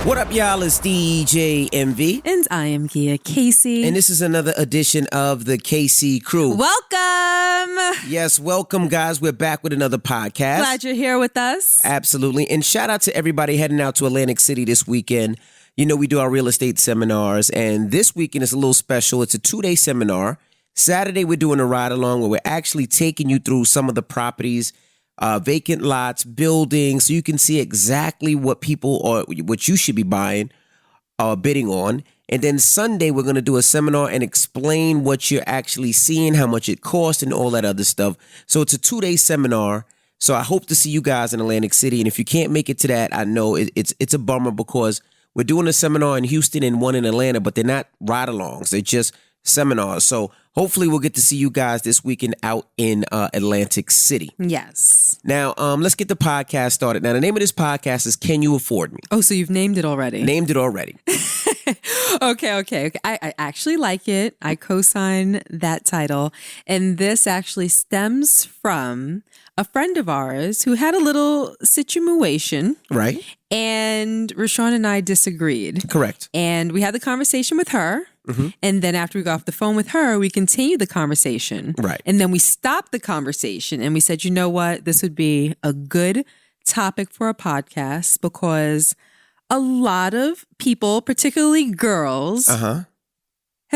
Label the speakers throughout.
Speaker 1: What up, y'all? It's DJ MV.
Speaker 2: And I am Gia Casey.
Speaker 1: And this is another edition of the KC Crew.
Speaker 2: Welcome.
Speaker 1: Yes, welcome, guys. We're back with another podcast.
Speaker 2: Glad you're here with us.
Speaker 1: Absolutely. And shout out to everybody heading out to Atlantic City this weekend. You know, we do our real estate seminars, and this weekend is a little special. It's a 2-day seminar. Saturday, we're doing a ride along where we're actually taking you through some of the properties, vacant lots, buildings, so you can see exactly what people or what you should be buying or bidding on. And then Sunday, we're going to do a seminar and explain what you're actually seeing, how much it costs, and all that other stuff. So it's a 2-day seminar. So I hope to see you guys in Atlantic City. And if you can't make it to that, I know it's a bummer because we're doing a seminar in Houston and one in Atlanta, but they're not ride-alongs. They're just seminars. So hopefully we'll get to see you guys this weekend out in Atlantic City.
Speaker 2: Yes.
Speaker 1: Now, let's get the podcast started. Now, the name of this podcast is Can You Afford Me?
Speaker 2: Oh, so you've named it already?
Speaker 1: Named it already.
Speaker 2: Okay. I actually like it. I co-sign that title. And this actually stems from a friend of ours who had a little situation.
Speaker 1: Right.
Speaker 2: And Rashawn and I disagreed.
Speaker 1: Correct.
Speaker 2: And we had the conversation with her. Mm-hmm. And then after we got off the phone with her, we continued the conversation.
Speaker 1: Right.
Speaker 2: And then we stopped the conversation and we said, you know what? This would be a good topic for a podcast because a lot of people, particularly girls, have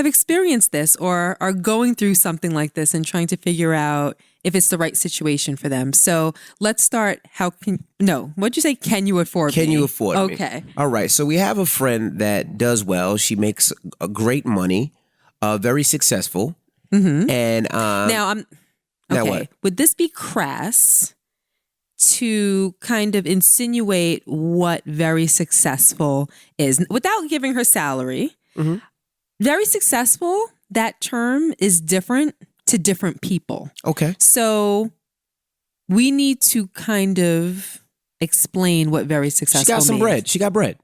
Speaker 2: experienced this or are going through something like this and trying to figure out if it's the right situation for them. So let's start. What'd you say? Can you afford me?
Speaker 1: Can you afford me?
Speaker 2: Okay.
Speaker 1: All right. So we have a friend that does well. She makes a great money, very successful.
Speaker 2: Mm-hmm.
Speaker 1: And
Speaker 2: now I'm okay.
Speaker 1: Now what?
Speaker 2: Would this be crass to kind of insinuate what very successful is without giving her salary?
Speaker 1: Mm-hmm.
Speaker 2: Very successful, that term is different to different people.
Speaker 1: Okay.
Speaker 2: So we need to kind of explain what very successful
Speaker 1: She got some
Speaker 2: means.
Speaker 1: bread. She got bread.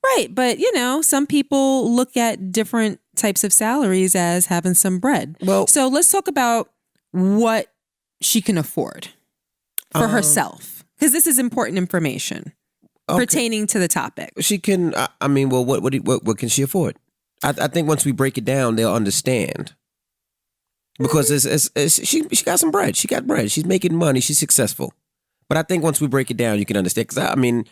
Speaker 2: Right. But, some people look at different types of salaries as having some bread.
Speaker 1: Well,
Speaker 2: so let's talk about what she can afford for herself, because this is important information pertaining to the topic.
Speaker 1: She can, what can she afford? I think once we break it down, they'll understand. Because she got some bread. She got bread. She's making money. She's successful. But I think once we break it down, you can understand. Because I'm going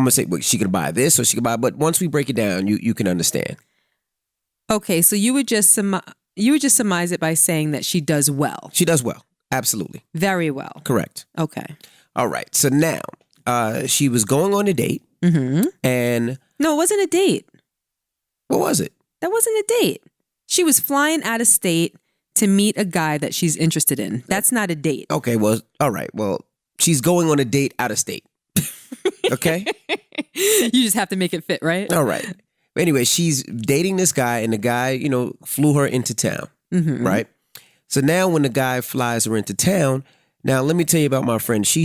Speaker 1: to say, well, she could buy this or she could buy, but once we break it down, you can understand.
Speaker 2: Okay, so you would just surmise it by saying that she does well.
Speaker 1: She does well. Absolutely.
Speaker 2: Very well.
Speaker 1: Correct.
Speaker 2: Okay.
Speaker 1: All right. So now, she was going on a date.
Speaker 2: Mm-hmm.
Speaker 1: And
Speaker 2: no, it wasn't a date.
Speaker 1: What was it?
Speaker 2: That wasn't a date. She was flying out of state to meet a guy that she's interested in. That's not a date.
Speaker 1: Okay, well, all right. Well, she's going on a date out of state. Okay?
Speaker 2: You just have to make it fit, right?
Speaker 1: All right. Anyway, she's dating this guy, and the guy, flew her into town, right? So now when the guy flies her into town, now let me tell you about my friend. She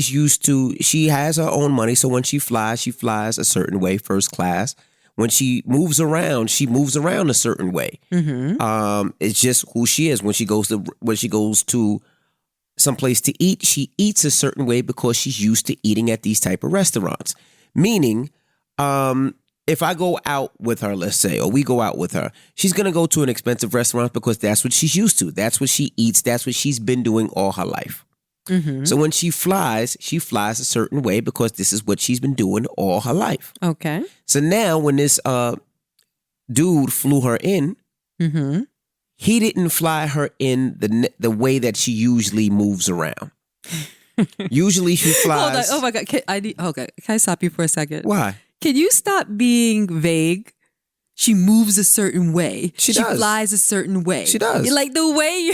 Speaker 1: has her own money, so when she flies a certain way, first class. When she moves around a certain way. Mm-hmm. It's just who she is. When she goes to someplace to eat, she eats a certain way because she's used to eating at these type of restaurants. Meaning, if I go out with her, let's say, or we go out with her, she's going to go to an expensive restaurant because that's what she's used to. That's what she eats. That's what she's been doing all her life. Mm-hmm. So when she flies a certain way because this is what she's been doing all her life.
Speaker 2: Okay.
Speaker 1: So now when this dude flew her in, he didn't fly her in the way that she usually moves around. Usually she flies.
Speaker 2: Hold on. Oh my God. Can I stop you for a second?
Speaker 1: Why?
Speaker 2: Can you stop being vague? She moves a certain way.
Speaker 1: She
Speaker 2: does. She flies a certain way.
Speaker 1: She does.
Speaker 2: Like the way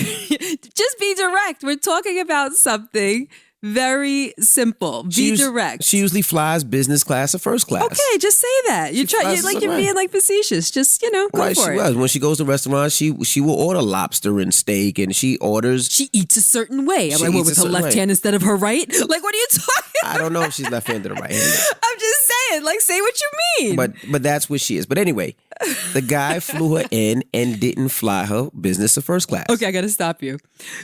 Speaker 2: just be direct. We're talking about something very simple. Be direct.
Speaker 1: She usually flies business class or first class.
Speaker 2: Okay, just say that. You're being like facetious. Just, go
Speaker 1: right,
Speaker 2: for
Speaker 1: she
Speaker 2: it.
Speaker 1: Was. When she goes to restaurants, she will order lobster and steak, and she
Speaker 2: eats a certain way. I'm like, what, with her left hand instead of her right? Like, what are you talking about?
Speaker 1: I don't know if she's left-handed or right-handed.
Speaker 2: I'm just saying, say what you mean.
Speaker 1: But that's what she is. But anyway, the guy flew her in and didn't fly her business or first class.
Speaker 2: Okay, I got to stop you.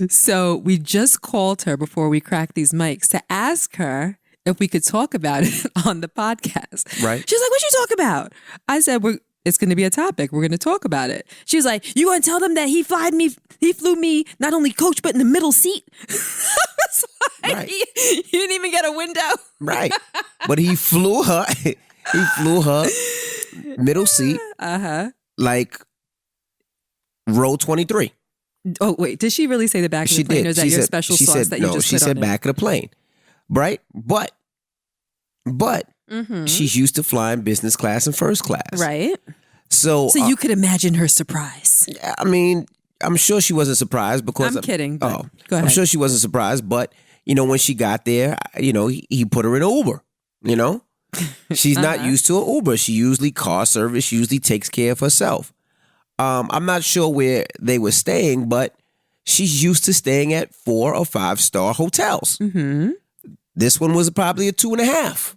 Speaker 2: So we just called her before we cracked these mics to ask her if we could talk about it on the podcast.
Speaker 1: Right.
Speaker 2: She's like, what you talk about? I said, it's going to be a topic. We're going to talk about it. She was like, you going to tell them that he flew me not only coach, but in the middle seat? I was like,
Speaker 1: Right.
Speaker 2: you didn't even get a window.
Speaker 1: Right. But he flew her. He flew her middle seat. Like row 23.
Speaker 2: Oh, wait. Did she really say the back of the plane? Or is that your special sauce that you just put on it? No,
Speaker 1: she said back of the plane. Right? But she's used to flying business class and first class.
Speaker 2: Right.
Speaker 1: So
Speaker 2: you could imagine her surprise.
Speaker 1: I mean, I'm sure she wasn't surprised because...
Speaker 2: I'm kidding. Go ahead.
Speaker 1: I'm sure she wasn't surprised, but, when she got there, he put her in an Uber, She's not used to an Uber. She usually car service. She usually takes care of herself. I'm not sure where they were staying, but she's used to staying at 4 or 5 star hotels. Mm-hmm. This one was probably a 2.5.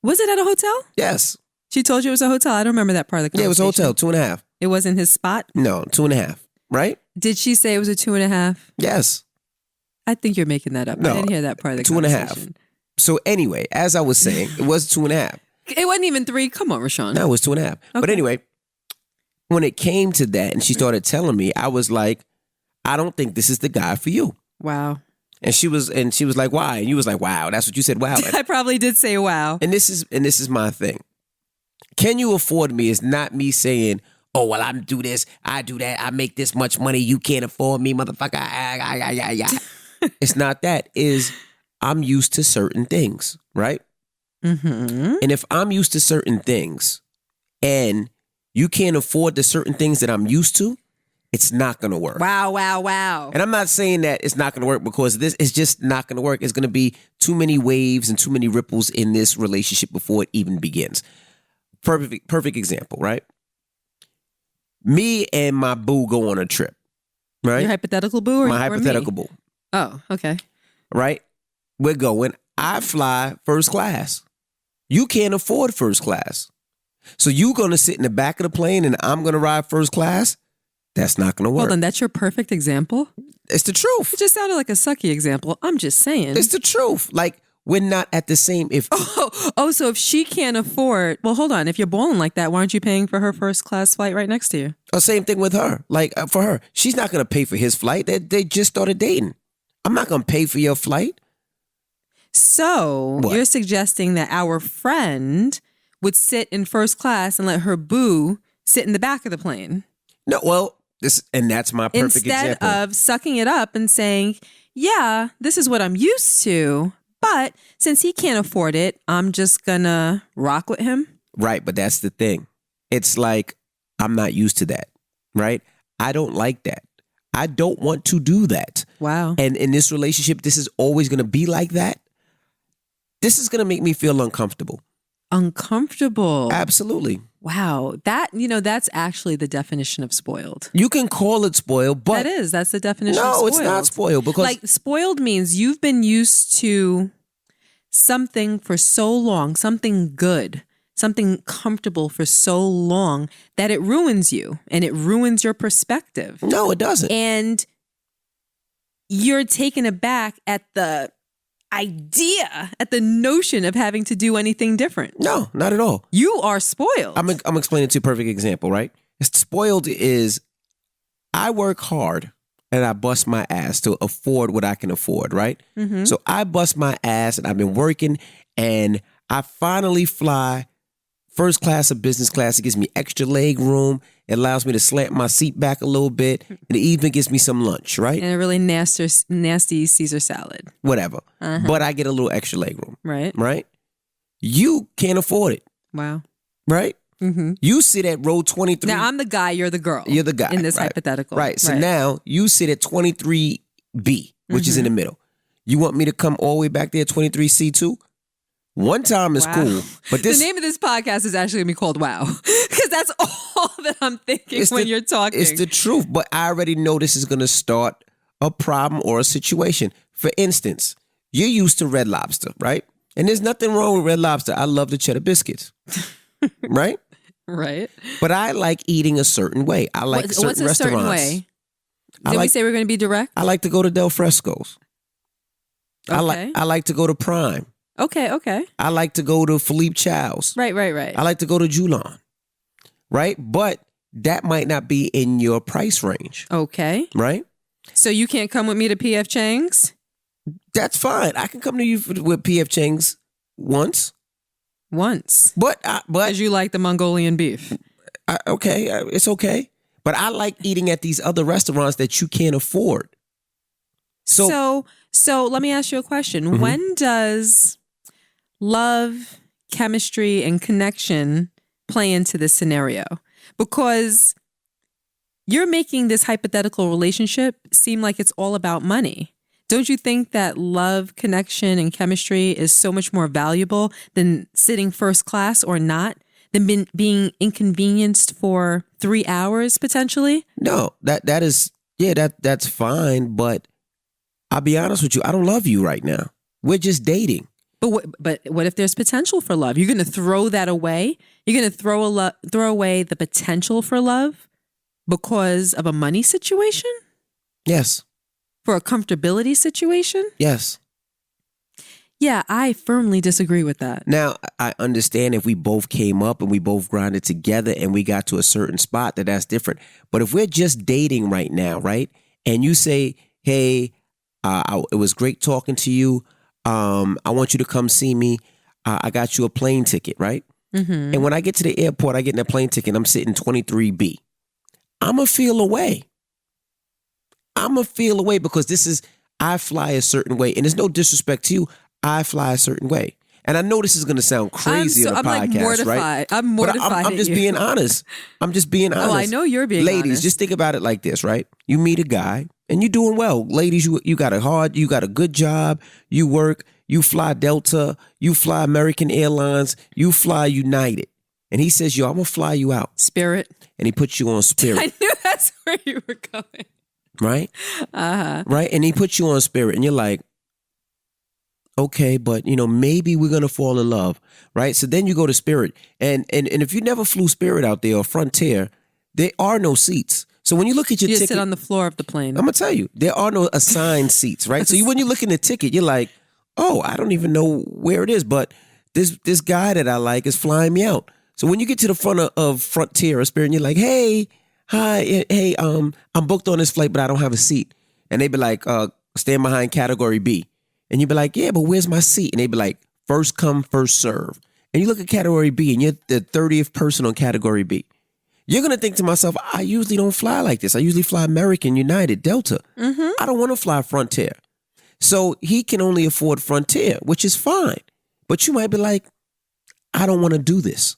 Speaker 2: Was it at a hotel?
Speaker 1: Yes.
Speaker 2: She told you it was a hotel. I don't remember that part of the conversation.
Speaker 1: Yeah, it was a hotel, 2.5.
Speaker 2: It wasn't his spot?
Speaker 1: No, 2.5. Right?
Speaker 2: Did she say it was a 2.5?
Speaker 1: Yes.
Speaker 2: I think you're making that up.
Speaker 1: No,
Speaker 2: I didn't hear that part of the conversation.
Speaker 1: 2.5. So anyway, as I was saying, it was 2.5.
Speaker 2: It wasn't even 3. Come on, Rashawn.
Speaker 1: No, it was 2.5. Okay. But anyway, when it came to that and she started telling me, I was like, I don't think this is the guy for you.
Speaker 2: Wow.
Speaker 1: And she was like, why? And you was like, wow, that's what you said, wow.
Speaker 2: I probably did say wow.
Speaker 1: And this is my thing. Can you afford me is not me saying, oh, well, I do this, I do that, I make this much money, you can't afford me, motherfucker. It's not that. I'm used to certain things, right? Mm-hmm. And if I'm used to certain things and you can't afford the certain things that I'm used to, it's not going to work.
Speaker 2: Wow.
Speaker 1: And I'm not saying that it's not going to work because this is just not going to work. It's going to be too many waves and too many ripples in this relationship before it even begins. Perfect example, right? Me and my boo go on a trip, right?
Speaker 2: Your hypothetical boo or
Speaker 1: my hypothetical boo.
Speaker 2: Oh, okay.
Speaker 1: Right? We're going. I fly first class. You can't afford first class. So you going to sit in the back of the plane and I'm going to ride first class? That's not going to work.
Speaker 2: Hold on, that's your perfect example?
Speaker 1: It's the truth.
Speaker 2: It just sounded like a sucky example. I'm just saying.
Speaker 1: It's the truth. Like, we're not at the same...
Speaker 2: So if she can't afford... Well, hold on. If you're balling like that, why aren't you paying for her first class flight right next to you?
Speaker 1: Same thing with her. Like, for her, she's not going to pay for his flight. They just started dating. I'm not going to pay for your flight.
Speaker 2: So You're suggesting that our friend would sit in first class and let her boo sit in the back of the plane.
Speaker 1: No, well, that's my perfect example.
Speaker 2: Instead of sucking it up and saying, yeah, this is what I'm used to, but since he can't afford it, I'm just gonna rock with him.
Speaker 1: Right, but that's the thing. It's like, I'm not used to that, right? I don't like that. I don't want to do that.
Speaker 2: Wow.
Speaker 1: And in this relationship, this is always going to be like that. This is going to make me feel uncomfortable.
Speaker 2: Uncomfortable.
Speaker 1: Absolutely.
Speaker 2: Wow. That's actually the definition of spoiled.
Speaker 1: You can call it spoiled, but...
Speaker 2: That's the definition of spoiled.
Speaker 1: No, it's not spoiled because...
Speaker 2: Like, spoiled means you've been used to something for so long, something good, something comfortable for so long that it ruins you and it ruins your perspective.
Speaker 1: No, it doesn't.
Speaker 2: And you're taken aback at the idea, at the notion of having to do anything different.
Speaker 1: No, not at all.
Speaker 2: You are spoiled.
Speaker 1: I'm explaining to you a perfect example, right? Spoiled is I work hard and I bust my ass to afford what I can afford, right? Mm-hmm. So I bust my ass and I've been working and I finally fly first class or business class. It gives me extra leg room. It allows me to slant my seat back a little bit. And it even gives me some lunch, right?
Speaker 2: And a really nasty Caesar salad.
Speaker 1: Whatever. Uh-huh. But I get a little extra leg room.
Speaker 2: Right.
Speaker 1: Right? You can't afford it.
Speaker 2: Wow.
Speaker 1: Right? Mm-hmm. You sit at row 23.
Speaker 2: Now, I'm the guy, you're the girl.
Speaker 1: You're the guy.
Speaker 2: In this
Speaker 1: right.
Speaker 2: hypothetical.
Speaker 1: Right. So now you sit at 23B, which is in the middle. You want me to come all the way back there, 23C2? One time is cool, but
Speaker 2: the name of this podcast is actually going to be called Wow, because that's all that I'm thinking when you're talking.
Speaker 1: It's the truth, but I already know this is going to start a problem or a situation. For instance, you're used to Red Lobster, right? And there's nothing wrong with Red Lobster. I love the cheddar biscuits, right?
Speaker 2: Right.
Speaker 1: But I like eating a certain way. I like certain
Speaker 2: what's a
Speaker 1: restaurants.
Speaker 2: Certain way? Did we say we're going to be direct?
Speaker 1: I like to go to Del Fresco's.
Speaker 2: Okay.
Speaker 1: I like to go to Prime.
Speaker 2: Okay.
Speaker 1: I like to go to Philippe Chow's.
Speaker 2: Right.
Speaker 1: I like to go to Julon. Right? But that might not be in your price range.
Speaker 2: Okay.
Speaker 1: Right?
Speaker 2: So you can't come with me to P.F. Chang's?
Speaker 1: That's fine. I can come to you with P.F. Chang's once. But
Speaker 2: because you like the Mongolian beef.
Speaker 1: It's okay. But I like eating at these other restaurants that you can't afford.
Speaker 2: So let me ask you a question. Mm-hmm. When does love, chemistry, and connection play into this scenario? Because you're making this hypothetical relationship seem like it's all about money. Don't you think that love, connection, and chemistry is so much more valuable than sitting first class or not, than being inconvenienced for 3 hours potentially?
Speaker 1: No, that's fine. But I'll be honest with you, I don't love you right now. We're just dating.
Speaker 2: But what if there's potential for love? You're going to throw that away? You're going to throw away the potential for love because of a money situation?
Speaker 1: Yes.
Speaker 2: For a comfortability situation?
Speaker 1: Yes.
Speaker 2: Yeah, I firmly disagree with that.
Speaker 1: Now, I understand if we both came up and we both grinded together and we got to a certain spot, that's different. But if we're just dating right now, right? And you say, hey, it was great talking to you. I want you to come see me. I got you a plane ticket, right? Mm-hmm. And when I get to the airport, I get in a plane ticket and I'm sitting 23B. I'm going to feel away. Because I fly a certain way. And there's no disrespect to you. I fly a certain way. And I know this is going to sound crazy on a podcast,
Speaker 2: like mortified.
Speaker 1: Right?
Speaker 2: I'm mortified.
Speaker 1: But I'm just being honest. I'm just being honest.
Speaker 2: Oh, I know you're being honest.
Speaker 1: Ladies, just think about it like this, right? You meet a guy and you're doing well. Ladies, you got a good job. You work, you fly Delta, you fly American Airlines, you fly United. And he says, yo, I'm going to fly you out.
Speaker 2: Spirit.
Speaker 1: And he puts you on Spirit.
Speaker 2: I knew that's where you were going.
Speaker 1: Right? Uh-huh. Right? And he puts you on Spirit and you're like, okay, but maybe we're gonna fall in love, right? So then you go to Spirit, and if you never flew Spirit out there or Frontier, there are no seats. So when you look at your ticket,
Speaker 2: sit on the floor of the plane.
Speaker 1: I'm gonna tell you, there are no assigned seats, right? So when you look in the ticket, you're like, oh, I don't even know where it is, but this guy that I like is flying me out. So when you get to the front of Frontier or Spirit, and you're like, hey, hi, hey, I'm booked on this flight, but I don't have a seat, and they be like, stand behind category B. And you'd be like, yeah, but where's my seat? And they'd be like, first come, first serve. And you look at category B and you're the 30th person on category B. You're going to think to myself, I usually don't fly like this. I usually fly American, United, Delta. Mm-hmm. I don't want to fly Frontier. So he can only afford Frontier, which is fine. But you might be like, I don't want to do this.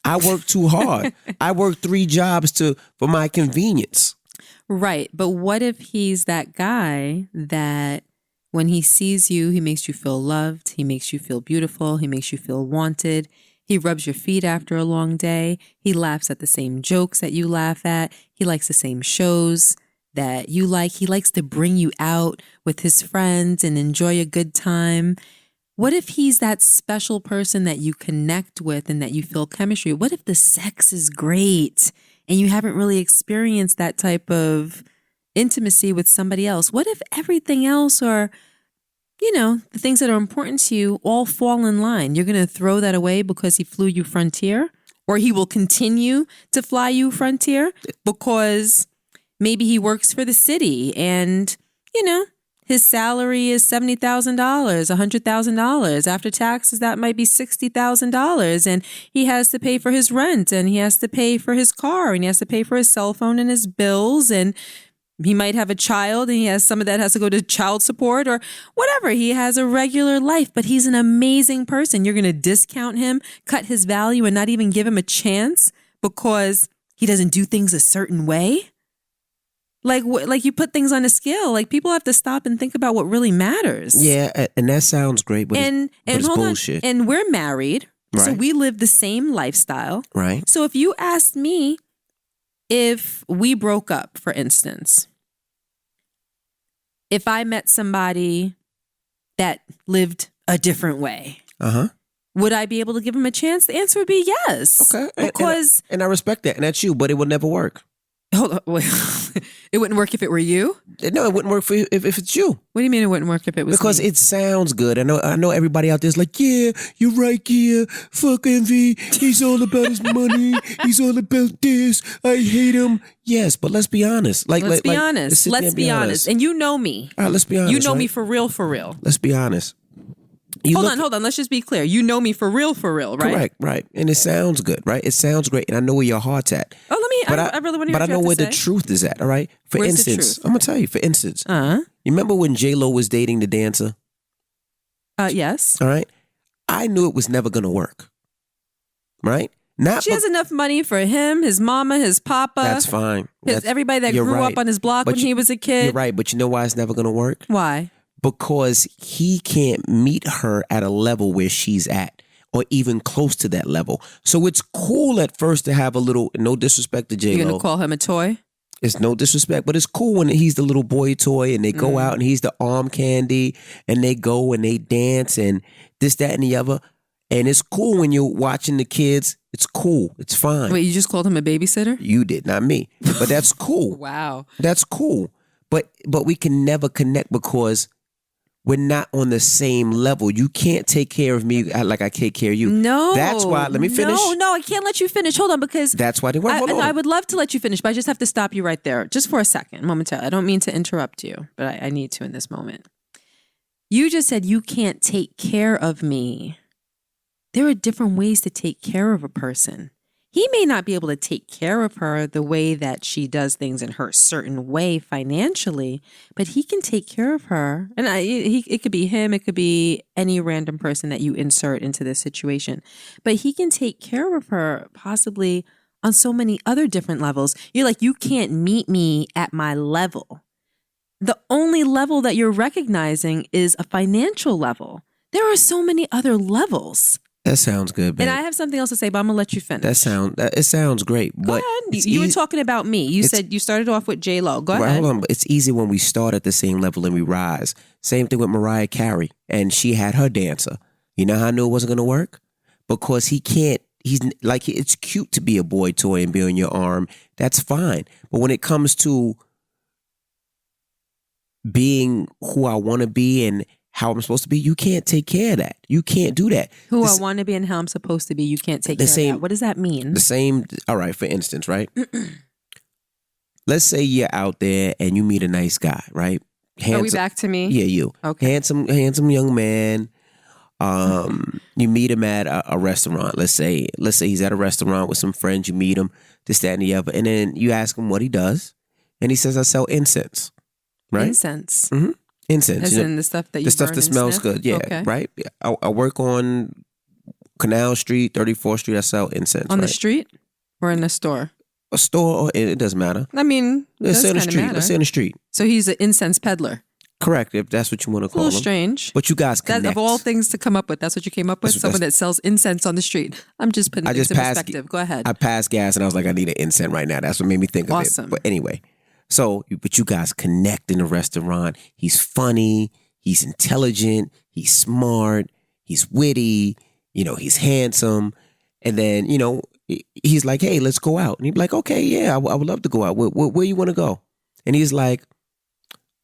Speaker 1: I work too hard. I work 3 jobs for my convenience.
Speaker 2: Right. But what if he's that guy that when he sees you, he makes you feel loved. He makes you feel beautiful. He makes you feel wanted. He rubs your feet after a long day. He laughs at the same jokes that you laugh at. He likes the same shows that you like. He likes to bring you out with his friends and enjoy a good time. What if he's that special person that you connect with and that you feel chemistry? What if the sex is great and you haven't really experienced that type of intimacy with somebody else? What if everything else, or the things that are important to you, all fall in line? You're going to throw that away because he flew you Frontier, or he will continue to fly you Frontier because maybe he works for the city and his salary is $70,000, $100,000. After taxes, that might be $60,000. And he has to pay for his rent, and he has to pay for his car, and he has to pay for his cell phone and his bills, and he might have a child and he has some of that has to go to child support or whatever. He has a regular life, but he's an amazing person. You're going to discount him, cut his value, and not even give him a chance because he doesn't do things a certain way? Like you put things on a scale. Like, people have to stop and think about what really matters.
Speaker 1: Yeah, and that sounds great, but it's
Speaker 2: hold
Speaker 1: bullshit.
Speaker 2: On. And we're married,
Speaker 1: right.
Speaker 2: So we live the same lifestyle.
Speaker 1: Right.
Speaker 2: So if you asked me, if we broke up, for instance, if I met somebody that lived a different way, would I be able to give him a chance? The answer would be yes.
Speaker 1: Okay.
Speaker 2: Because
Speaker 1: and I respect that, and that's you, but it will never work.
Speaker 2: Hold on, wait. It wouldn't work if it were you?
Speaker 1: No, it wouldn't work for you if it's you.
Speaker 2: What do you mean it wouldn't work if it was
Speaker 1: Because
Speaker 2: me?
Speaker 1: it sounds good. I know everybody out there's like, yeah, you're right, yeah. Fuck Envy. He's all about his money. He's all about this. I hate him. Yes, but let's be honest.
Speaker 2: Let's be honest. Let's be honest. And you know me.
Speaker 1: All right, let's be honest.
Speaker 2: You know
Speaker 1: right?
Speaker 2: me for real, for real.
Speaker 1: Let's be honest.
Speaker 2: Hold on. Let's just be clear. You know me for real, right?
Speaker 1: Correct, right. And it sounds good, right? It sounds great. And I know where your heart's at.
Speaker 2: Oh, I really want to hear
Speaker 1: But I know where the
Speaker 2: say.
Speaker 1: truth is at, all right? For instance, I'm going to tell you, for instance,
Speaker 2: Uh-huh.
Speaker 1: you remember when J-Lo was dating the dancer?
Speaker 2: Yes.
Speaker 1: All right? I knew it was never going to work, right?
Speaker 2: She has enough money for him, his mama, his papa.
Speaker 1: That's fine.
Speaker 2: Everybody that grew up on his block when he was a kid.
Speaker 1: You're right, but you know why it's never going to work?
Speaker 2: Why?
Speaker 1: Because he can't meet her at a level where she's at or even close to that level. So it's cool at first to have a little, no disrespect to J-Lo.
Speaker 2: You're going to call him a toy?
Speaker 1: It's no disrespect, but it's cool when he's the little boy toy and they go out and he's the arm candy and they go and they dance and this, that, and the other. And it's cool when you're watching the kids. It's cool. It's fine.
Speaker 2: Wait, you just called him a babysitter?
Speaker 1: You did, not me. But that's cool.
Speaker 2: Wow.
Speaker 1: That's cool. But we can never connect because we're not on the same level. You can't take care of me like I take care of you.
Speaker 2: No.
Speaker 1: That's why, let me finish.
Speaker 2: No, I can't let you finish. Hold on, because
Speaker 1: that's why they work. Hold on.
Speaker 2: I would love to let you finish, but I just have to stop you right there just for a second, momentarily. I don't mean to interrupt you, but I need to in this moment. You just said you can't take care of me. There are different ways to take care of a person. He may not be able to take care of her the way that she does things in her certain way financially, but he can take care of her. And it could be him. It could be any random person that you insert into this situation. But he can take care of her possibly on so many other different levels. You're like, you can't meet me at my level. The only level that you're recognizing is a financial level. There are so many other levels.
Speaker 1: That sounds good, babe.
Speaker 2: And I have something else to say, but I'm going to let you finish.
Speaker 1: It sounds great.
Speaker 2: Go ahead. You were talking about me. You said you started off with J-Lo. Go ahead.
Speaker 1: Hold on. But it's easy when we start at the same level and we rise. Same thing with Mariah Carey. And she had her dancer. You know how I knew it wasn't going to work? Because he can't. He's like, it's cute to be a boy toy and be on your arm. That's fine. But when it comes to being who I want to be and how I'm supposed to be, you can't take care of that. You can't do that.
Speaker 2: Who I want to be and how I'm supposed to be, you can't take care of that. What does that mean?
Speaker 1: The same, all right, for instance, right? Let's say you're out there and you meet a nice guy, right?
Speaker 2: Are we back to me?
Speaker 1: Yeah, you.
Speaker 2: Okay.
Speaker 1: Handsome young man. You meet him at a restaurant. Let's say he's at a restaurant with some friends. You meet him, this, that, and the other. And then you ask him what he does. And he says, I sell incense. Right?
Speaker 2: Incense.
Speaker 1: Mm-hmm. Incense.
Speaker 2: As in the stuff that you burn
Speaker 1: the stuff that smells
Speaker 2: sniff?
Speaker 1: good. Yeah.
Speaker 2: Okay.
Speaker 1: Right? I work on Canal Street, 34th Street. I sell incense.
Speaker 2: On the street or in the store?
Speaker 1: A store, it doesn't matter.
Speaker 2: I mean,
Speaker 1: let's say on the street.
Speaker 2: Matter.
Speaker 1: Let's say on the street.
Speaker 2: So he's an incense peddler.
Speaker 1: Correct, if that's what you want to call him.
Speaker 2: A little strange.
Speaker 1: But you guys connect.
Speaker 2: That, of all things to come up with, that's what you came up with? Someone that sells incense on the street. I'm just putting things in perspective. Go ahead.
Speaker 1: I passed gas and I was like, I need an incense right now. That's what made me think of it. But anyway, but you guys connect in the restaurant. He's funny. He's intelligent. He's smart. He's witty. He's handsome. And then, he's like, hey, let's go out. And he'd be like, okay, yeah, I would love to go out. Where you want to go? And he's like,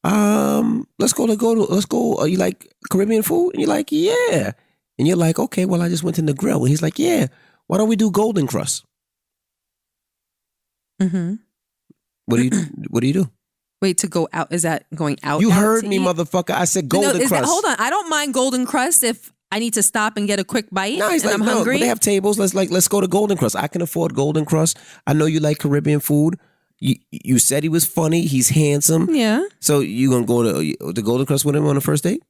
Speaker 1: let's go. You like Caribbean food? And you're like, yeah. And you're like, okay, well, I just went to the grill. And he's like, yeah, why don't we do Golden Crust?
Speaker 2: Mm-hmm.
Speaker 1: What do you do?
Speaker 2: Wait, to go out, is that going out?
Speaker 1: You heard me, motherfucker. I said Golden Crust.
Speaker 2: Hold on. I don't mind Golden Crust if I need to stop and get a quick bite. No, he's like, I'm hungry.
Speaker 1: But they have tables. Let's go to Golden Crust. I can afford Golden Crust. I know you like Caribbean food. You said he was funny. He's handsome.
Speaker 2: Yeah.
Speaker 1: So you gonna go to the Golden Crust with him on a first date?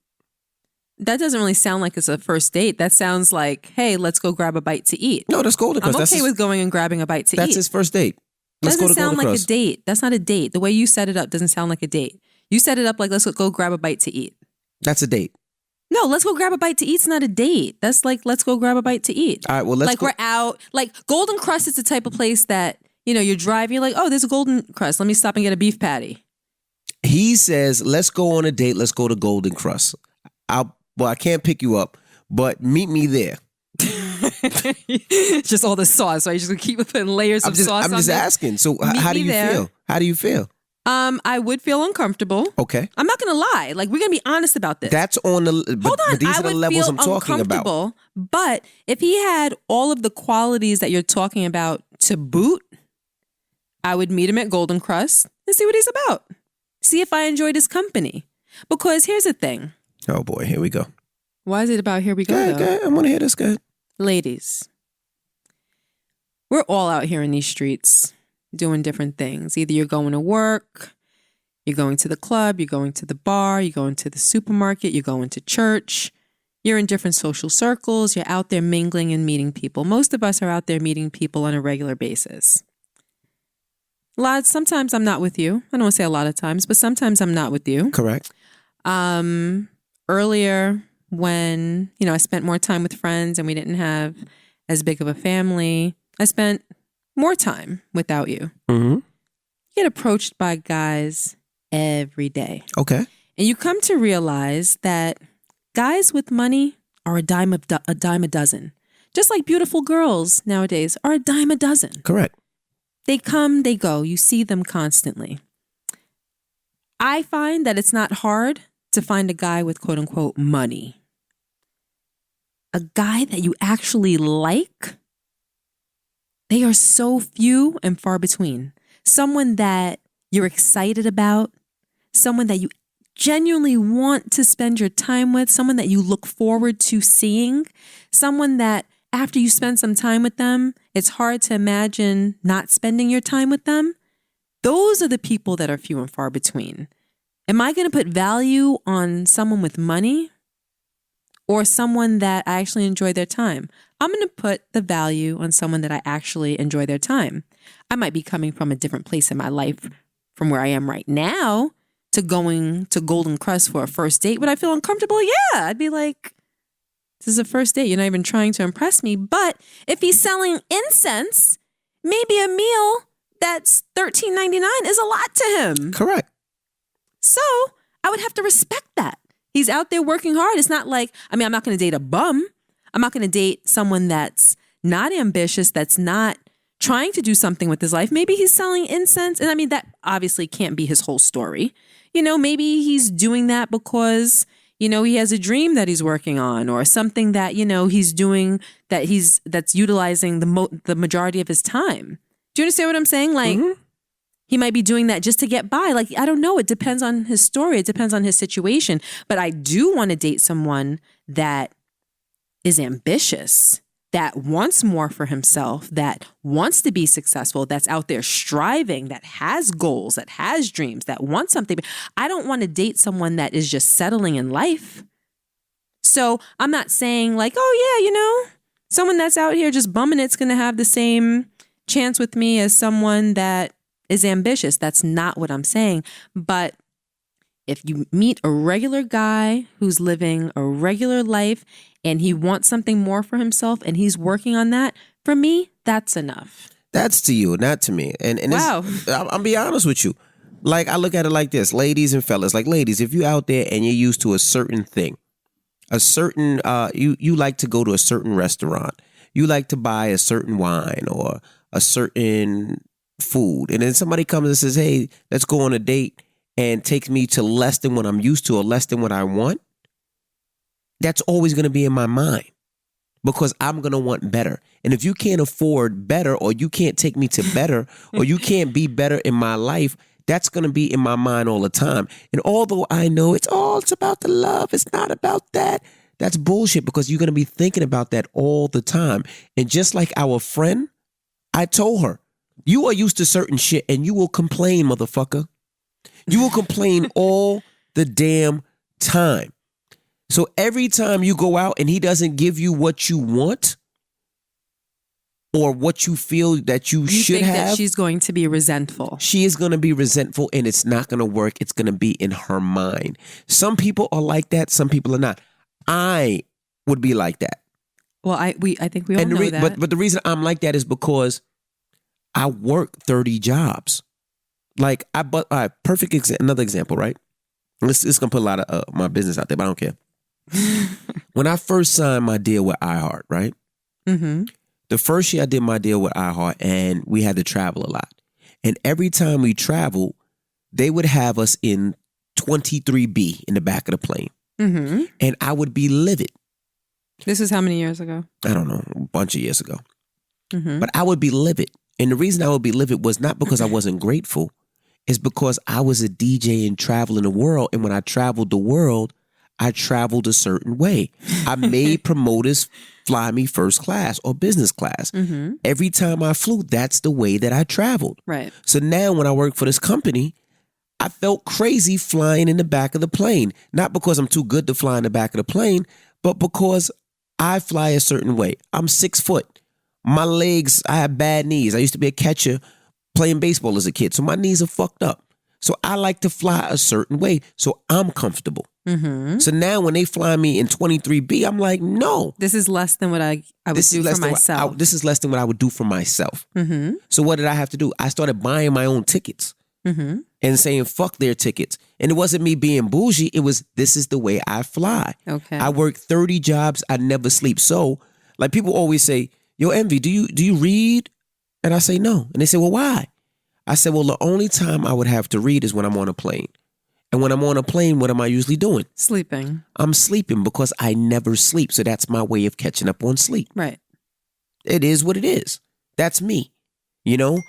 Speaker 2: That doesn't really sound like it's a first date. That sounds like, hey, let's go grab a bite to eat.
Speaker 1: No, that's Golden Crust.
Speaker 2: I'm okay with going and grabbing a bite to eat.
Speaker 1: That's his first date. Let's go to
Speaker 2: Golden Crust. Doesn't sound like a date. That's not a date. The way you set it up doesn't sound like a date. You set it up like, let's go grab a bite to eat.
Speaker 1: That's a date.
Speaker 2: No, let's go grab a bite to eat's not a date. That's like, let's go grab a bite to eat.
Speaker 1: All right, well, let's go.
Speaker 2: We're out. Like, Golden Crust is the type of place that, you're driving, you're like, oh, there's a Golden Crust. Let me stop and get a beef patty.
Speaker 1: He says, let's go on a date. Let's go to Golden Crust. I can't pick you up, but meet me there.
Speaker 2: It's just all the sauce, right? You're just gonna keep putting layers of sauce on
Speaker 1: I'm just
Speaker 2: it.
Speaker 1: asking. So how do you feel? How do you feel?
Speaker 2: I would feel uncomfortable.
Speaker 1: Okay.
Speaker 2: I'm not gonna lie. Like, we're gonna be honest about this.
Speaker 1: That's on the.
Speaker 2: Hold on.
Speaker 1: But these
Speaker 2: I
Speaker 1: are the
Speaker 2: would
Speaker 1: levels
Speaker 2: feel
Speaker 1: I'm talking about.
Speaker 2: uncomfortable. But if he had all of the qualities that you're talking about to boot, I would meet him at Golden Crust and see what he's about. See if I enjoyed his company. Because here's the thing.
Speaker 1: Oh boy, here we go.
Speaker 2: Why is it about here we go?
Speaker 1: Go ahead. I want to hear this. Go ahead.
Speaker 2: Ladies, we're all out here in these streets doing different things. Either you're going to work, you're going to the club, you're going to the bar, you're going to the supermarket, you're going to church. You're in different social circles. You're out there mingling and meeting people. Most of us are out there meeting people on a regular basis. Sometimes I'm not with you. I don't want to say a lot of times, but sometimes I'm not with you.
Speaker 1: Correct.
Speaker 2: Earlier when, I spent more time with friends and we didn't have as big of a family, I spent more time without you.
Speaker 1: Mm-hmm.
Speaker 2: You get approached by guys every day.
Speaker 1: Okay.
Speaker 2: And you come to realize that guys with money are a dime a dozen. Just like beautiful girls nowadays are a dime a dozen.
Speaker 1: Correct.
Speaker 2: They come, they go. You see them constantly. I find that it's not hard to find a guy with quote unquote money. A guy that you actually like, they are so few and far between. Someone that you're excited about, someone that you genuinely want to spend your time with, someone that you look forward to seeing, someone that after you spend some time with them, it's hard to imagine not spending your time with them. Those are the people that are few and far between. Am I going to put value on someone with money or someone that I actually enjoy their time? I'm going to put the value on someone that I actually enjoy their time. I might be coming from a different place in my life from where I am right now to going to Golden Crust for a first date. Would I feel uncomfortable? Yeah. I'd be like, this is a first date. You're not even trying to impress me. But if he's selling incense, maybe a meal that's $13.99 is a lot to him.
Speaker 1: Correct.
Speaker 2: So I would have to respect that. He's out there working hard. It's not like, I'm not going to date a bum. I'm not going to date someone that's not ambitious, that's not trying to do something with his life. Maybe he's selling incense. And that obviously can't be his whole story. Maybe he's doing that because, he has a dream that he's working on or something that, he's doing that's utilizing the majority of his time. Do you understand what I'm saying? Like, He might be doing that just to get by. Like, I don't know. It depends on his story. It depends on his situation. But I do want to date someone that is ambitious, that wants more for himself, that wants to be successful, that's out there striving, that has goals, that has dreams, that wants something. I don't want to date someone that is just settling in life. So I'm not saying like, oh yeah, someone that's out here just bumming it's going to have the same chance with me as someone that is ambitious. That's not what I'm saying. But if you meet a regular guy who's living a regular life and he wants something more for himself and he's working on that, for me, that's enough.
Speaker 1: That's to you, not to me. And
Speaker 2: wow.
Speaker 1: I'll be honest with you. Like, I look at it like this, ladies and fellas. Like, ladies, if you're out there and you're used to a certain thing, you like to go to a certain restaurant, you like to buy a certain wine or a certain food, and then somebody comes and says, hey, let's go on a date, and takes me to less than what I'm used to or less than what I want, that's always going to be in my mind because I'm going to want better. And if you can't afford better or you can't take me to better or you can't be better in my life, that's going to be in my mind all the time. And although I know it's about the love, it's not about that. That's bullshit because you're going to be thinking about that all the time. And just like our friend, I told her, you are used to certain shit and you will complain, motherfucker. You will complain all the damn time. So every time you go out and he doesn't give you what you want or what you feel that you should
Speaker 2: think
Speaker 1: have.
Speaker 2: That she's going to be resentful.
Speaker 1: She is going to be resentful and it's not going to work. It's going to be in her mind. Some people are like that. Some people are not. I would be like that.
Speaker 2: Well, I think we all know that.
Speaker 1: But the reason I'm like that is because I work 30 jobs. Like, another example, right? It's going to put a lot of my business out there, but I don't care. When I first signed my deal with iHeart, right?
Speaker 2: Mm-hmm.
Speaker 1: The first year I did my deal with iHeart, and we had to travel a lot. And every time we traveled, they would have us in 23B in the back of the plane.
Speaker 2: Mm-hmm.
Speaker 1: And I would be livid.
Speaker 2: This is how many years ago?
Speaker 1: I don't know, a bunch of years ago.
Speaker 2: Mm-hmm.
Speaker 1: But I would be livid. And the reason I would be livid was not because I wasn't grateful. It's because I was a DJ and traveling the world. And when I traveled the world, I traveled a certain way. I made promoters fly me first class or business class.
Speaker 2: Mm-hmm.
Speaker 1: Every time I flew, that's the way that I traveled.
Speaker 2: Right.
Speaker 1: So now when I work for this company, I felt crazy flying in the back of the plane. Not because I'm too good to fly in the back of the plane, but because I fly a certain way. I'm 6 foot. My legs, I have bad knees. I used to be a catcher playing baseball as a kid, so my knees are fucked up. So I like to fly a certain way, so I'm comfortable.
Speaker 2: Mm-hmm.
Speaker 1: So now when they fly me in 23B, I'm like, no.
Speaker 2: This is less than what I would do for myself.
Speaker 1: This is less than what I would do for myself.
Speaker 2: Mm-hmm.
Speaker 1: So what did I have to do? I started buying my own tickets.
Speaker 2: Mm-hmm.
Speaker 1: And saying fuck their tickets. And it wasn't me being bougie. It was, this is the way I fly.
Speaker 2: Okay.
Speaker 1: I work 30 jobs. I never sleep. So like people always say, yo, Envy, do you read? And I say no. And they say, well, why? I said, well, the only time I would have to read is when I'm on a plane. And when I'm on a plane, what am I usually doing?
Speaker 2: Sleeping.
Speaker 1: I'm sleeping because I never sleep. So that's my way of catching up on sleep.
Speaker 2: Right.
Speaker 1: It is what it is. That's me, you know?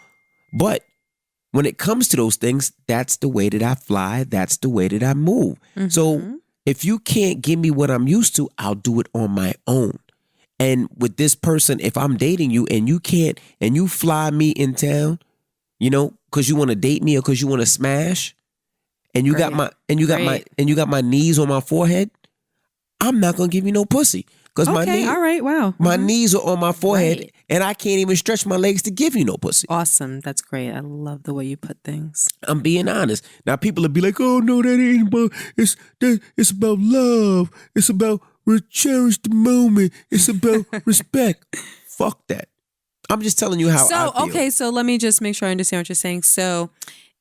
Speaker 1: But when it comes to those things, that's the way that I fly. That's the way that I move.
Speaker 2: Mm-hmm.
Speaker 1: So if you can't give me what I'm used to, I'll do it on my own. And with this person, if I'm dating you and you can't, and you fly me in town, you know, because you want to date me or because you want to smash, and you got my knees on my forehead, I'm not gonna give you no pussy. Because
Speaker 2: all right, wow.
Speaker 1: My knees are on my forehead, and I can't even stretch my legs to give you no pussy.
Speaker 2: Awesome. That's great. I love the way you put things.
Speaker 1: I'm being honest. Now people will be like, oh no, that ain't about, it's about love. It's about cherish the moment. It's about respect. Fuck that. I'm just telling you how I feel.
Speaker 2: Okay, so let me just make sure I understand what you're saying. So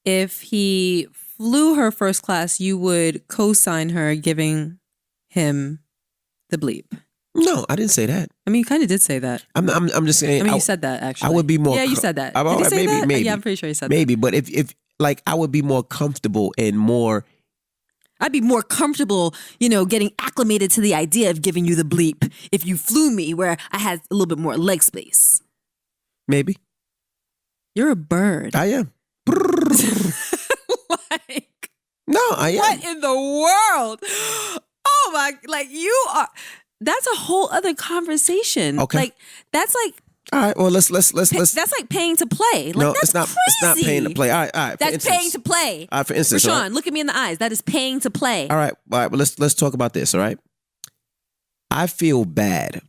Speaker 2: if he flew her first class, you would co-sign her giving him the bleep.
Speaker 1: No, I didn't say that.
Speaker 2: I mean, you kind of did say that.
Speaker 1: I'm just saying.
Speaker 2: I mean, you said that actually.
Speaker 1: I would be more.
Speaker 2: Yeah, you said that. Did you say
Speaker 1: maybe,
Speaker 2: that?
Speaker 1: Maybe.
Speaker 2: Yeah, I'm pretty sure you said
Speaker 1: maybe,
Speaker 2: that.
Speaker 1: but if like I would be more comfortable and more.
Speaker 2: I'd be more comfortable, getting acclimated to the idea of giving you the bleep if you flew me where I had a little bit more leg space.
Speaker 1: Maybe.
Speaker 2: You're a bird.
Speaker 1: I am.
Speaker 2: Like.
Speaker 1: No, I am.
Speaker 2: What in the world? Oh my, you are, that's a whole other conversation.
Speaker 1: Okay.
Speaker 2: That's like.
Speaker 1: All right, well, let's.
Speaker 2: That's like paying to play.
Speaker 1: No,
Speaker 2: that's
Speaker 1: it's not.
Speaker 2: crazy.
Speaker 1: It's not paying to play. All right.
Speaker 2: That's paying to play.
Speaker 1: All right, for instance.
Speaker 2: Rashawn,
Speaker 1: right?
Speaker 2: look at me in the eyes. That is paying to play.
Speaker 1: All right. Well, let's talk about this. All right. I feel bad,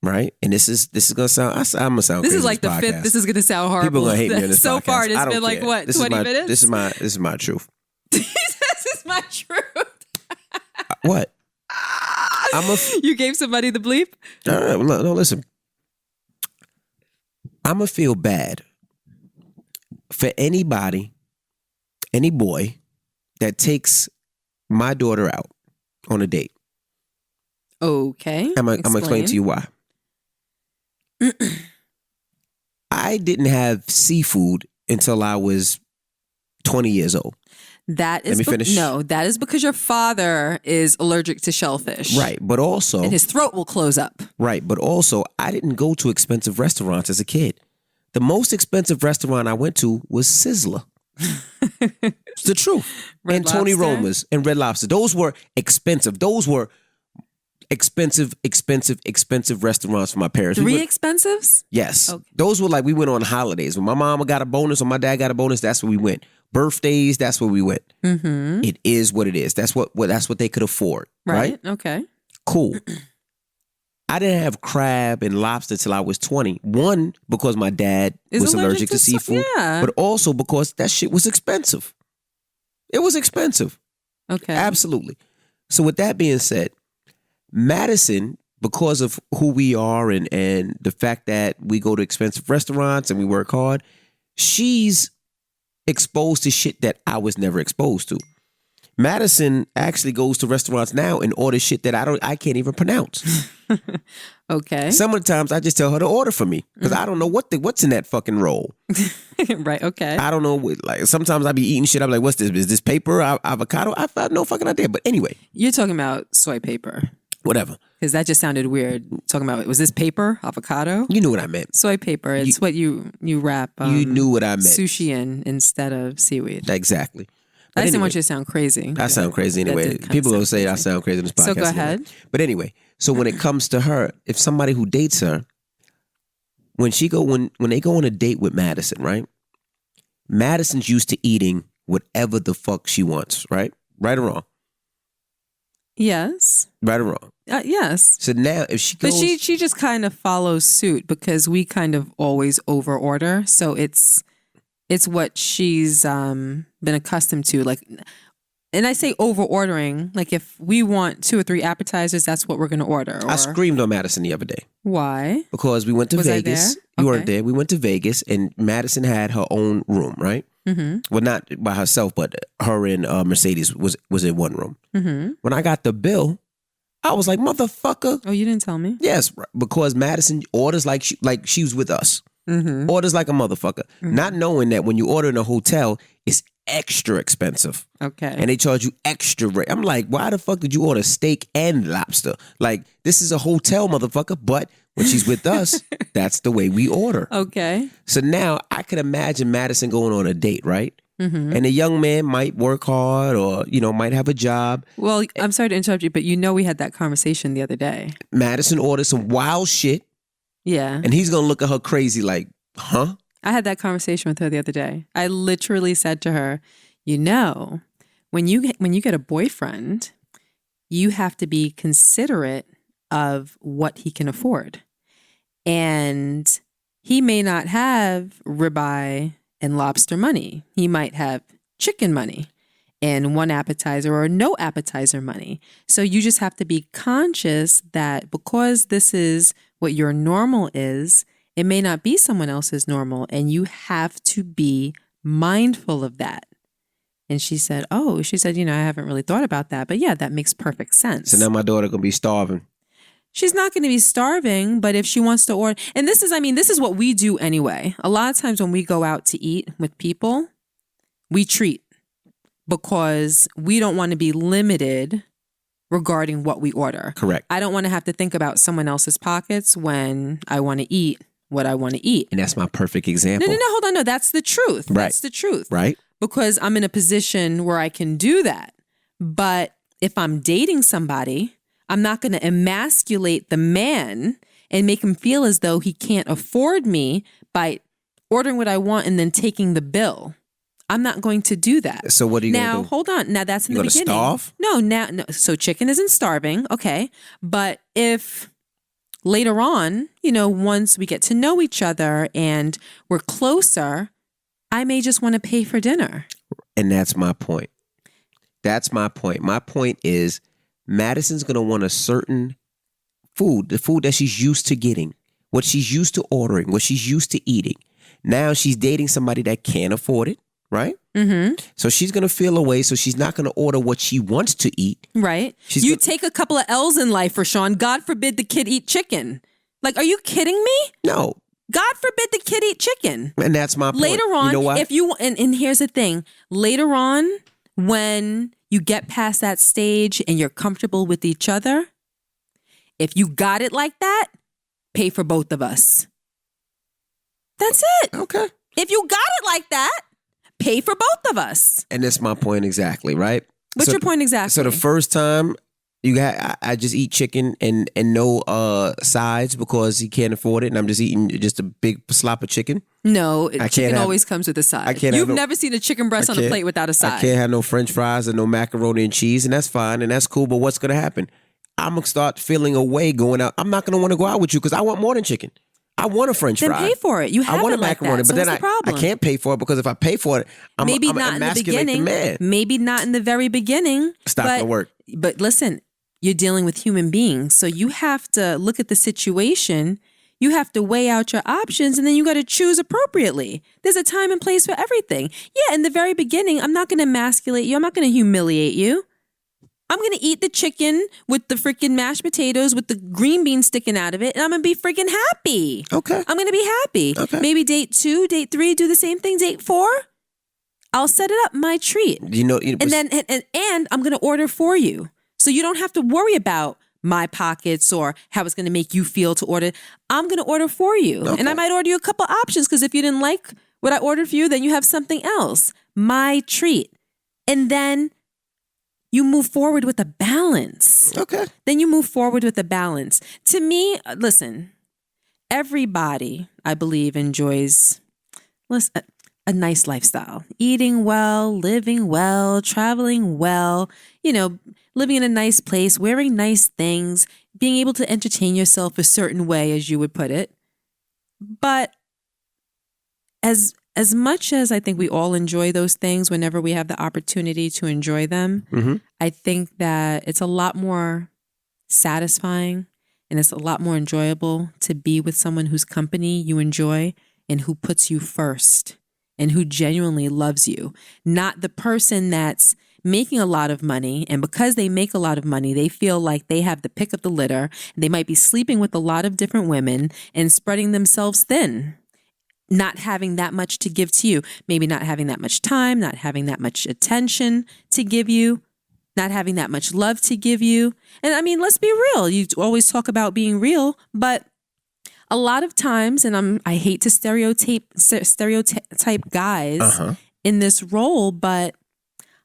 Speaker 1: right? And this is gonna sound. I'm gonna sound.
Speaker 2: This
Speaker 1: crazy
Speaker 2: is like the
Speaker 1: podcast.
Speaker 2: fifth. This is gonna sound horrible.
Speaker 1: People gonna hate me on this
Speaker 2: so
Speaker 1: podcast.
Speaker 2: far, it's
Speaker 1: I don't
Speaker 2: been like
Speaker 1: care.
Speaker 2: what, 20 minutes?
Speaker 1: This is my truth.
Speaker 2: This is my truth.
Speaker 1: What?
Speaker 2: You gave somebody the bleep?
Speaker 1: No, listen. I'm going to feel bad for any boy that takes my daughter out on a date.
Speaker 2: Okay.
Speaker 1: I'm going to explain to you why. I didn't have seafood until I was 20 years old.
Speaker 2: That is
Speaker 1: Let me finish.
Speaker 2: No, that is because your father is allergic to shellfish.
Speaker 1: Right, but also...
Speaker 2: And his throat will close up.
Speaker 1: Right, but also, I didn't go to expensive restaurants as a kid. The most expensive restaurant I went to was Sizzler. It's the truth.
Speaker 2: Red
Speaker 1: Tony
Speaker 2: Lobster?
Speaker 1: Roma's and Red Lobster. Those were expensive. Those were expensive restaurants for my parents.
Speaker 2: Three expensives?
Speaker 1: Yes.
Speaker 2: Okay.
Speaker 1: Those were like, we went on holidays. When my mama got a bonus or my dad got a bonus, that's where we went. Birthdays, that's where we went.
Speaker 2: Mm-hmm.
Speaker 1: It is what it is. That's what they could afford. Right?
Speaker 2: Okay.
Speaker 1: Cool. I didn't have crab and lobster till I was 20. One, because my dad was allergic to seafood.
Speaker 2: Yeah.
Speaker 1: But also because that shit was expensive. It was expensive.
Speaker 2: Okay.
Speaker 1: Absolutely. So with that being said, Madison, because of who we are and the fact that we go to expensive restaurants and we work hard, she's exposed to shit that I was never exposed to. Madison actually goes to restaurants now and orders shit that I can't even pronounce.
Speaker 2: Okay.
Speaker 1: Some of the times I just tell her to order for me because I don't know what's in that fucking roll.
Speaker 2: Right. Okay.
Speaker 1: I don't know. Like sometimes I be eating shit. I'm like, what's this? Is this paper? Avocado? I have no fucking idea. But anyway,
Speaker 2: you're talking about soy paper.
Speaker 1: Whatever.
Speaker 2: Because that just sounded weird. Talking about, was this paper? Avocado?
Speaker 1: You knew what I meant.
Speaker 2: Soy paper. It's what you wrap
Speaker 1: you knew what I meant.
Speaker 2: Sushi in instead of seaweed.
Speaker 1: Exactly.
Speaker 2: I just didn't want you to sound crazy.
Speaker 1: I sound crazy anyway. People will say I sound crazy in this podcast.
Speaker 2: So go ahead.
Speaker 1: But anyway, so when it comes to her, if somebody who dates her, when they go on a date with Madison, right? Madison's used to eating whatever the fuck she wants, right? Right or wrong?
Speaker 2: Yes.
Speaker 1: Right or wrong?
Speaker 2: Yes.
Speaker 1: So now if she goes...
Speaker 2: But she just kind of follows suit because we kind of always over order. So it's what she's been accustomed to. Like, and I say over ordering, like if we want 2 or 3 appetizers, that's what we're going to order.
Speaker 1: I screamed on Madison the other day.
Speaker 2: Why?
Speaker 1: Because we went to Vegas. You weren't there. We went to Vegas and Madison had her own room, right? Mm-hmm. Well, not by herself, but her and Mercedes was in one room. Mm-hmm. When I got the bill, I was like, motherfucker.
Speaker 2: Oh, you didn't tell me?
Speaker 1: Yes, because Madison orders like she was with us. Mm-hmm. Orders like a motherfucker. Mm-hmm. Not knowing that when you order in a hotel, it's extra expensive.
Speaker 2: Okay.
Speaker 1: And they charge you extra rate. I'm like, why the fuck did you order steak and lobster? Like, this is a hotel, motherfucker. But when she's with us, that's the way we order.
Speaker 2: Okay.
Speaker 1: So now I could imagine Madison going on a date, right? Mm-hmm. And a young man might work hard or, might have a job.
Speaker 2: Well, I'm sorry to interrupt you, but we had that conversation the other day.
Speaker 1: Madison ordered some wild shit.
Speaker 2: Yeah.
Speaker 1: And he's going to look at her crazy like, huh?
Speaker 2: I had that conversation with her the other day. I literally said to her, when you get a boyfriend, you have to be considerate of what he can afford. And he may not have ribeye and lobster money. He might have chicken money and one appetizer or no appetizer money. So you just have to be conscious that because this is what your normal is, it may not be someone else's normal, and you have to be mindful of that. And she said, I haven't really thought about that. But yeah, that makes perfect sense.
Speaker 1: So now my daughter going to be starving.
Speaker 2: She's not going to be starving, but if she wants to order, and this is what we do anyway. A lot of times when we go out to eat with people, we treat because we don't want to be limited regarding what we order.
Speaker 1: Correct.
Speaker 2: I don't want to have to think about someone else's pockets when I want to eat what I want to eat.
Speaker 1: And that's my perfect example.
Speaker 2: No, hold on. No, that's the truth.
Speaker 1: Right.
Speaker 2: That's the truth.
Speaker 1: Right.
Speaker 2: Because I'm in a position where I can do that. But if I'm dating somebody, I'm not going to emasculate the man and make him feel as though he can't afford me by ordering what I want and then taking the bill. I'm not going to do that.
Speaker 1: So what are you going to do?
Speaker 2: Now, hold on. Now, that's in the beginning.
Speaker 1: Starve?
Speaker 2: No. So chicken isn't starving. Okay. But if later on, once we get to know each other and we're closer, I may just want to pay for dinner.
Speaker 1: And that's my point. That's my point. My point is Madison's going to want a certain food, the food that she's used to getting, what she's used to ordering, what she's used to eating. Now she's dating somebody that can't afford it, right? Mm-hmm. So she's going to feel away, so she's not going to order what she wants to eat.
Speaker 2: Right. You take a couple of L's in life, Rashawn. God forbid the kid eat chicken. Like, are you kidding me?
Speaker 1: No.
Speaker 2: God forbid the kid eat chicken.
Speaker 1: And that's my point.
Speaker 2: Later on,
Speaker 1: you know what?
Speaker 2: if you and here's the thing. Later on, when you get past that stage and you're comfortable with each other, if you got it like that, pay for both of us. That's it.
Speaker 1: Okay.
Speaker 2: If you got it like that, pay for both of us.
Speaker 1: And that's my point exactly, right?
Speaker 2: What's your point exactly?
Speaker 1: So the first time I just eat chicken and no sides because he can't afford it, and I'm just eating just a big slop of chicken.
Speaker 2: No, chicken always comes with a side. You've never seen a chicken breast on a plate without a side.
Speaker 1: I can't have no French fries and no macaroni and cheese, and that's fine and that's cool. But what's going to happen? I'm going to start feeling away going out. I'm not going to want to go out with you because I want more than chicken. I want a French fry.
Speaker 2: Then pay for it. You have
Speaker 1: I want
Speaker 2: it
Speaker 1: a macaroni,
Speaker 2: like that.
Speaker 1: but
Speaker 2: so
Speaker 1: then I can't pay for it because if I pay for it, I'm
Speaker 2: maybe
Speaker 1: I'm
Speaker 2: not in the
Speaker 1: emasculate
Speaker 2: beginning.
Speaker 1: the man.
Speaker 2: Maybe not in the very beginning.
Speaker 1: It's not going to work.
Speaker 2: But listen, you're dealing with human beings, so you have to look at the situation. You have to weigh out your options and then you got to choose appropriately. There's a time and place for everything. Yeah, in the very beginning, I'm not going to emasculate you. I'm not going to humiliate you. I'm going to eat the chicken with the freaking mashed potatoes with the green beans sticking out of it, and I'm going to be freaking happy.
Speaker 1: Okay.
Speaker 2: I'm going to be happy.
Speaker 1: Okay.
Speaker 2: Maybe date 2, date 3, do the same thing. Date 4, I'll set it up, my treat. And then I'm going to order for you. So you don't have to worry about my pockets or how it's going to make you feel to order. I'm going to order for you. Okay. And I might order you a couple options because if you didn't like what I ordered for you, then you have something else. My treat. And then you move forward with a balance.
Speaker 1: Okay.
Speaker 2: Then you move forward with a balance. To me, listen, everybody, I believe, enjoys a nice lifestyle. Eating well, living well, traveling well, living in a nice place, wearing nice things, being able to entertain yourself a certain way, as you would put it. But as much as I think we all enjoy those things whenever we have the opportunity to enjoy them, mm-hmm. I think that it's a lot more satisfying and it's a lot more enjoyable to be with someone whose company you enjoy and who puts you first and who genuinely loves you. Not the person that's making a lot of money, and because they make a lot of money, they feel like they have the pick of the litter. And they might be sleeping with a lot of different women and spreading themselves thin. Not having that much to give to you, maybe not having that much time, not having that much attention to give you, not having that much love to give you. And I mean, let's be real. You always talk about being real, but a lot of times, and I hate to stereotype guys in this role, but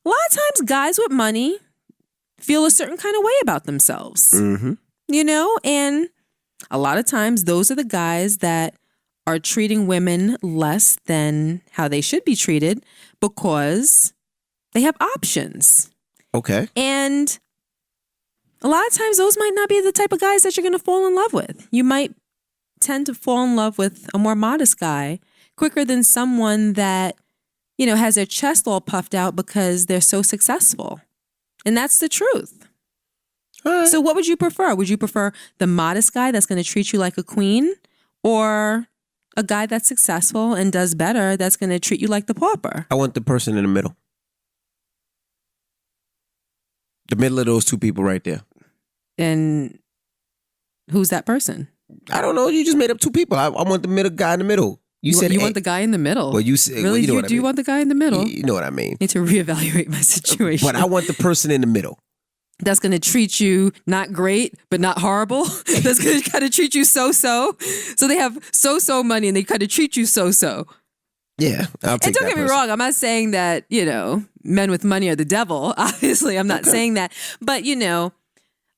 Speaker 2: a lot of times guys with money feel a certain kind of way about themselves, and a lot of times those are the guys that are treating women less than how they should be treated because they have options.
Speaker 1: Okay.
Speaker 2: And a lot of times those might not be the type of guys that you're going to fall in love with. You might tend to fall in love with a more modest guy quicker than someone that, has their chest all puffed out because they're so successful. And that's the truth. All right. So what would you prefer? Would you prefer the modest guy that's going to treat you like a queen, or a guy that's successful and does better that's going to treat you like the pauper?
Speaker 1: I want the person in the middle. The middle of those two people right there.
Speaker 2: And who's that person?
Speaker 1: I don't know. You just made up two people. I want the middle guy in the middle. You said
Speaker 2: you want the guy in the middle.
Speaker 1: Well, you said,
Speaker 2: really?
Speaker 1: Well,
Speaker 2: Do you want the guy in the middle?
Speaker 1: You know what I mean.
Speaker 2: I need to reevaluate my situation.
Speaker 1: But I want the person in the middle.
Speaker 2: That's going to treat you not great, but not horrible. That's going to kind of treat you so-so. So they have so-so money and they kind of treat you so-so.
Speaker 1: Yeah, I'll take that.
Speaker 2: And don't get me wrong, I'm not saying that, men with money are the devil. Obviously, I'm not saying that. But,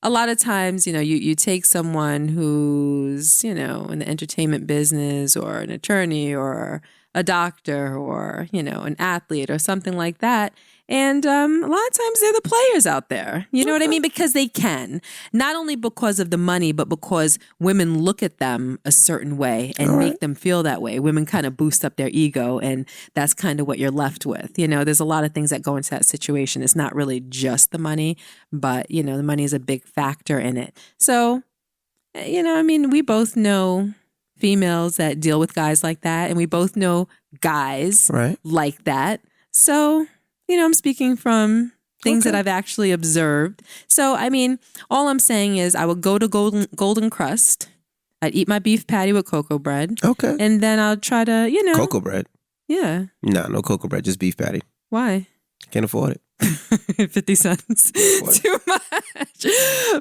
Speaker 2: a lot of times, you take someone who's, in the entertainment business or an attorney or a doctor or, an athlete or something like that. And a lot of times they're the players out there. You know what I mean? Because they can. Not only because of the money, but because women look at them a certain way and make them feel that way. Women kind of boost up their ego, and that's kind of what you're left with. There's a lot of things that go into that situation. It's not really just the money, but, the money is a big factor in it. So, we both know females that deal with guys like that, and we both know guys like that. So, I'm speaking from things that I've actually observed. So, all I'm saying is I would go to Golden Crust. I'd eat my beef patty with cocoa bread. Okay. And then I'll try to,
Speaker 1: Cocoa bread?
Speaker 2: Yeah.
Speaker 1: No cocoa bread, just beef patty.
Speaker 2: Why?
Speaker 1: Can't afford it.
Speaker 2: 50 cents. Too much.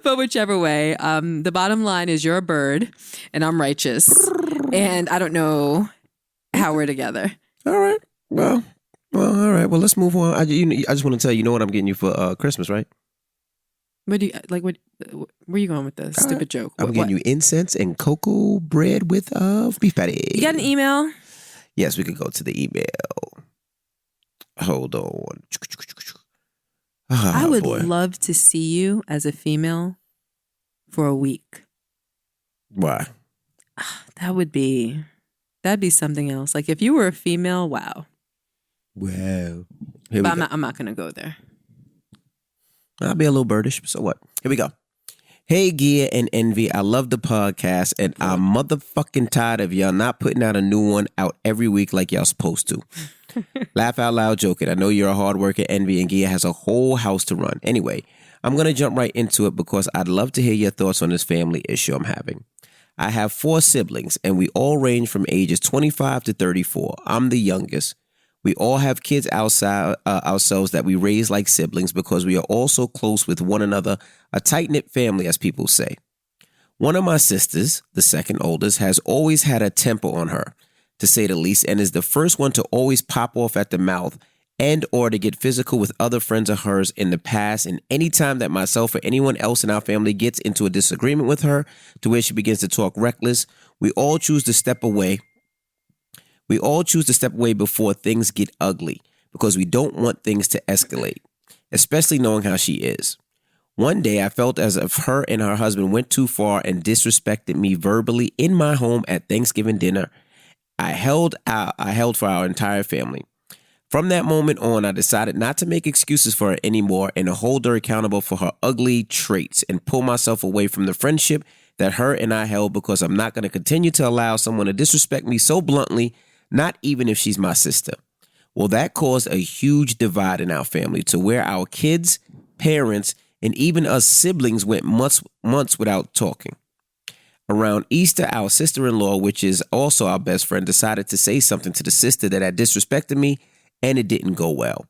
Speaker 2: But whichever way, the bottom line is you're a bird and I'm righteous. And I don't know how we're together.
Speaker 1: All right. Well, all right. Well, let's move on. I just want to tell you, what I'm getting you for Christmas, right?
Speaker 2: What do you like? Where are you going with this stupid joke?
Speaker 1: I'm getting you incense and cocoa bread with beef patty.
Speaker 2: You got an email?
Speaker 1: Yes, we could go to the email. Hold on.
Speaker 2: I would love to see you as a female for a week.
Speaker 1: Why?
Speaker 2: That'd be something else. Like if you were a female, wow.
Speaker 1: Well,
Speaker 2: but I'm not going to go there.
Speaker 1: I'll be a little birdish. So what? Here we go. Hey, Gia and Envy, I love the podcast, and I'm motherfucking tired of y'all not putting out a new one out every week like y'all supposed to. Laugh out loud joking. I know you're a hard worker, Envy, and Gia has a whole house to run. Anyway, I'm going to jump right into it because I'd love to hear your thoughts on this family issue I'm having. I have 4 siblings, and we all range from ages 25 to 34. I'm the youngest. We all have kids ourselves that we raise like siblings because we are all so close with one another, a tight-knit family, as people say. One of my sisters, the second oldest, has always had a temper on her, to say the least, and is the first one to always pop off at the mouth and or to get physical with other friends of hers in the past. And any time that myself or anyone else in our family gets into a disagreement with her to where she begins to talk reckless, we all choose to step away. We all choose to step away before things get ugly because we don't want things to escalate, especially knowing how she is. One day I felt as if her and her husband went too far and disrespected me verbally in my home at Thanksgiving dinner. I held for our entire family. From that moment on, I decided not to make excuses for her anymore and to hold her accountable for her ugly traits and pull myself away from the friendship that her and I held because I'm not going to continue to allow someone to disrespect me so bluntly, not even if she's my sister. Well, that caused a huge divide in our family to where our kids, parents, and even us siblings went months without talking. Around Easter, our sister-in-law, which is also our best friend, decided to say something to the sister that had disrespected me, and it didn't go well.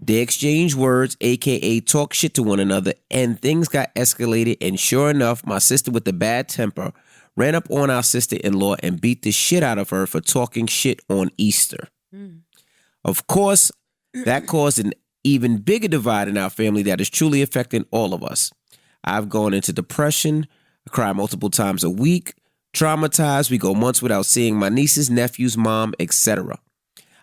Speaker 1: They exchanged words, aka talk shit to one another, and things got escalated, and sure enough, my sister with the bad temper ran up on our sister-in-law and beat the shit out of her for talking shit on Easter. Of course, that caused an even bigger divide in our family that is truly affecting all of us. I've gone into depression, I cry multiple times a week, traumatized, we go months without seeing my nieces, nephews, mom, etc.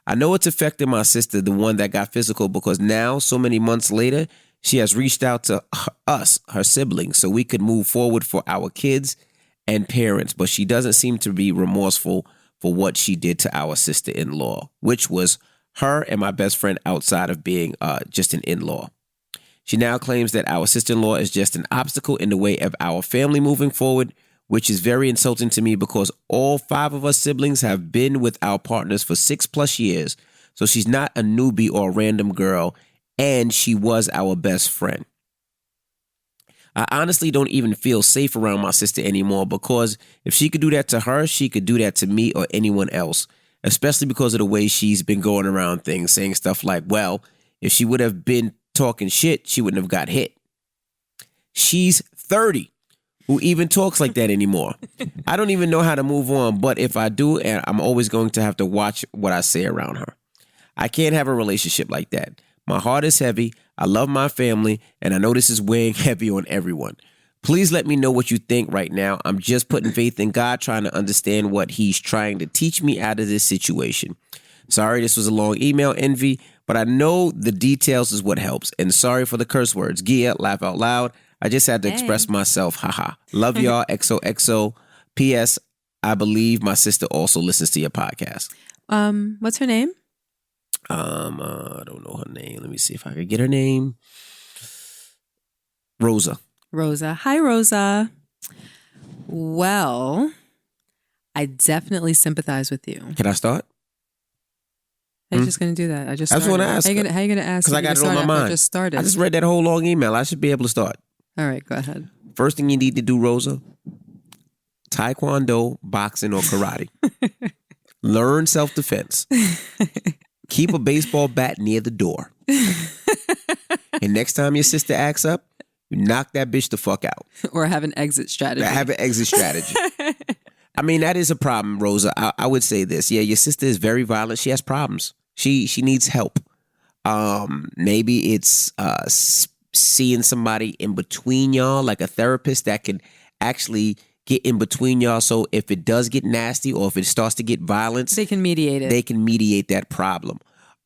Speaker 1: I know it's affecting my sister, the one that got physical, because now, so many months later, she has reached out to us, her siblings, so we could move forward for our kids and parents, but she doesn't seem to be remorseful for what she did to our sister-in-law, which was her and my best friend outside of being just an in-law. She now claims that our sister-in-law is just an obstacle in the way of our family moving forward, which is very insulting to me because all 5 of us siblings have been with our partners for 6+ years, so she's not a newbie or a random girl, and she was our best friend. I honestly don't even feel safe around my sister anymore because if she could do that to her, she could do that to me or anyone else, especially because of the way she's been going around things, saying stuff like, well, if she would have been talking shit, she wouldn't have got hit. She's 30. Who even talks like that anymore? I don't even know how to move on, but if I do, and I'm always going to have to watch what I say around her. I can't have a relationship like that. My heart is heavy. I love my family, and I know this is weighing heavy on everyone. Please let me know what you think right now. I'm just putting faith in God, trying to understand what he's trying to teach me out of this situation. Sorry, this was a long email, Envy, but I know the details is what helps. And sorry for the curse words. Gia, laugh out loud. I just had to express myself. Haha. Love y'all. XOXO. P.S. I believe my sister also listens to your podcast.
Speaker 2: What's her name?
Speaker 1: I don't know her name. Let me see if I can get her name. Rosa.
Speaker 2: Hi, Rosa. Well, I definitely sympathize with you.
Speaker 1: Can I start?
Speaker 2: I was just going to do that. I just
Speaker 1: want to ask.
Speaker 2: How are you going to ask?
Speaker 1: Because I got it on my mind.
Speaker 2: I just started.
Speaker 1: I just read that whole long email. I should be able to start.
Speaker 2: All right, go ahead.
Speaker 1: First thing you need to do, Rosa, Taekwondo, boxing, or karate. Learn self-defense. Keep a baseball bat near the door. And next time your sister acts up, you knock that bitch the fuck out.
Speaker 2: Or have an exit strategy.
Speaker 1: I mean, that is a problem, Rosa. I would say this. Yeah, your sister is very violent. She has problems. She needs help. Maybe it's seeing somebody in between y'all, like a therapist that can actually get in between y'all. So if it does get nasty or if it starts to get violence,
Speaker 2: they can mediate it.
Speaker 1: They can mediate that problem.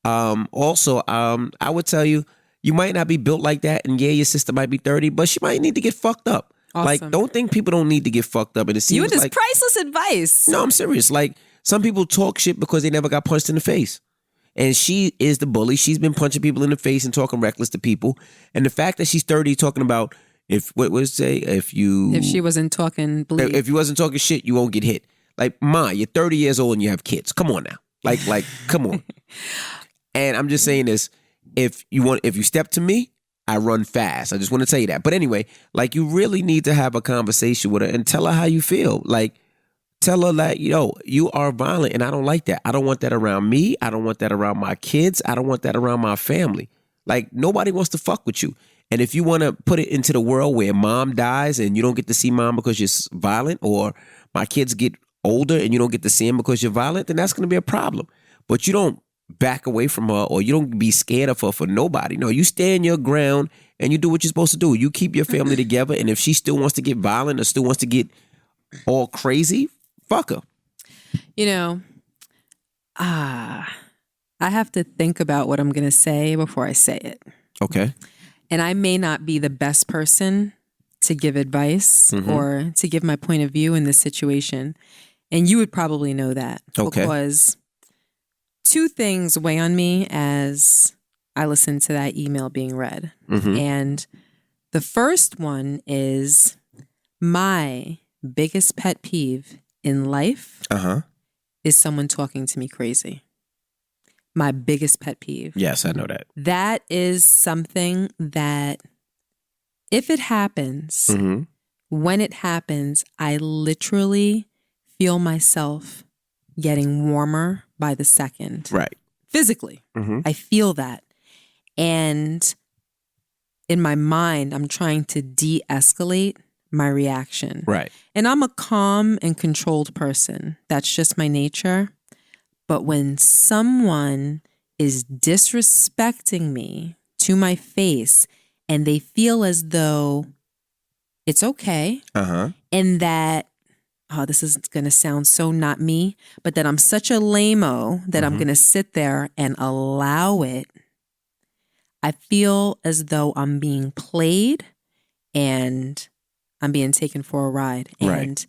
Speaker 1: Also, I would tell you, you might not be built like that. And yeah, your sister might be 30, but she might need to get fucked up.
Speaker 2: Awesome.
Speaker 1: Like, don't think people don't need to get fucked up. And it seems
Speaker 2: you and this
Speaker 1: like
Speaker 2: priceless advice.
Speaker 1: No, I'm serious. Like, some people talk shit because they never got punched in the face. And she is the bully. She's been punching people in the face and talking reckless to people. And the fact that she's 30 talking about If what would it say? If
Speaker 2: she wasn't talking bleed.
Speaker 1: If you wasn't talking shit, you won't get hit. Like, Ma, you're 30 years old and you have kids. Come on now. Like, come on. And I'm just saying this. If you step to me, I run fast. I just want to tell you that. But anyway, like, you really need to have a conversation with her and tell her how you feel. Like, tell her that, you are violent and I don't like that. I don't want that around me. I don't want that around my kids. I don't want that around my family. Like, nobody wants to fuck with you. And if you want to put it into the world where mom dies and you don't get to see mom because you're violent, or my kids get older and you don't get to see them because you're violent, then that's going to be a problem. But you don't back away from her, or you don't be scared of her for nobody. No, you stand your ground and you do what you're supposed to do. You keep your family together, and if she still wants to get violent or still wants to get all crazy, fuck her.
Speaker 2: I have to think about what I'm going to say before I say it.
Speaker 1: Okay.
Speaker 2: And I may not be the best person to give advice or to give my point of view in this situation. And you would probably know that.
Speaker 1: Okay.
Speaker 2: Because two things weigh on me as I listen to that email being read. And the first one is my biggest pet peeve in life is someone talking to me crazy. My biggest pet peeve.
Speaker 1: Yes, I know that.
Speaker 2: That is something that if it happens, when it happens, I literally feel myself getting warmer by the second.
Speaker 1: Right.
Speaker 2: Physically. I feel that. And in my mind, I'm trying to de-escalate my reaction.
Speaker 1: Right.
Speaker 2: And I'm a calm and controlled person. That's just my nature. But when someone is disrespecting me to my face and they feel as though it's okay and that, this is going to sound so not me, but that I'm such a lame-o that I'm going to sit there and allow it, I feel as though I'm being played and I'm being taken for a ride. And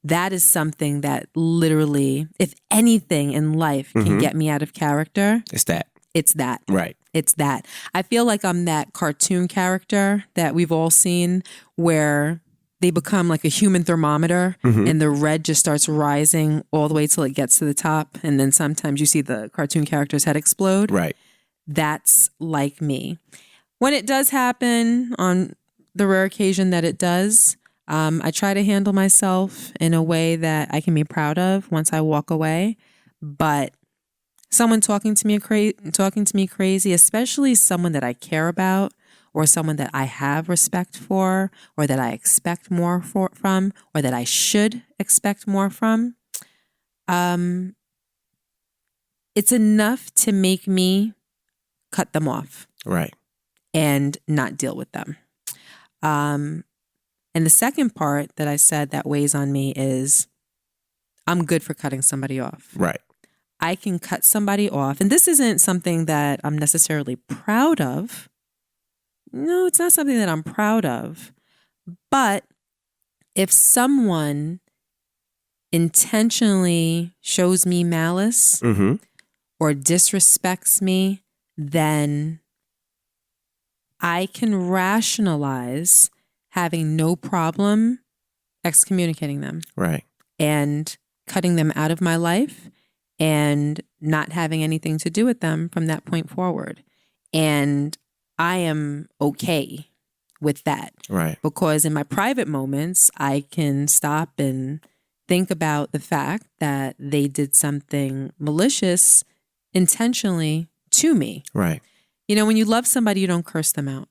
Speaker 2: that is something that literally, if anything in life can get me out of character,
Speaker 1: it's that.
Speaker 2: It's that.
Speaker 1: Right.
Speaker 2: It's that. I feel like I'm that cartoon character that we've all seen where they become like a human thermometer and the red just starts rising all the way till it gets to the top. And then sometimes you see the cartoon character's head explode.
Speaker 1: Right.
Speaker 2: That's like me. When it does happen, on the rare occasion that it does, I try to handle myself in a way that I can be proud of once I walk away. But someone talking to me crazy, especially someone that I care about or someone that I have respect for or that I expect more from or that I should expect more from, it's enough to make me cut them off.
Speaker 1: Right.
Speaker 2: And not deal with them. And the second part that I said that weighs on me is I'm good for cutting somebody off.
Speaker 1: Right.
Speaker 2: I can cut somebody off. And this isn't something that I'm necessarily proud of. No, it's not something that I'm proud of. But if someone intentionally shows me malice or disrespects me, then I can rationalize having no problem excommunicating them.
Speaker 1: Right.
Speaker 2: And cutting them out of my life and not having anything to do with them from that point forward. And I am okay with that.
Speaker 1: Right.
Speaker 2: Because in my private moments, I can stop and think about the fact that they did something malicious intentionally to me.
Speaker 1: Right.
Speaker 2: When you love somebody, you don't curse them out.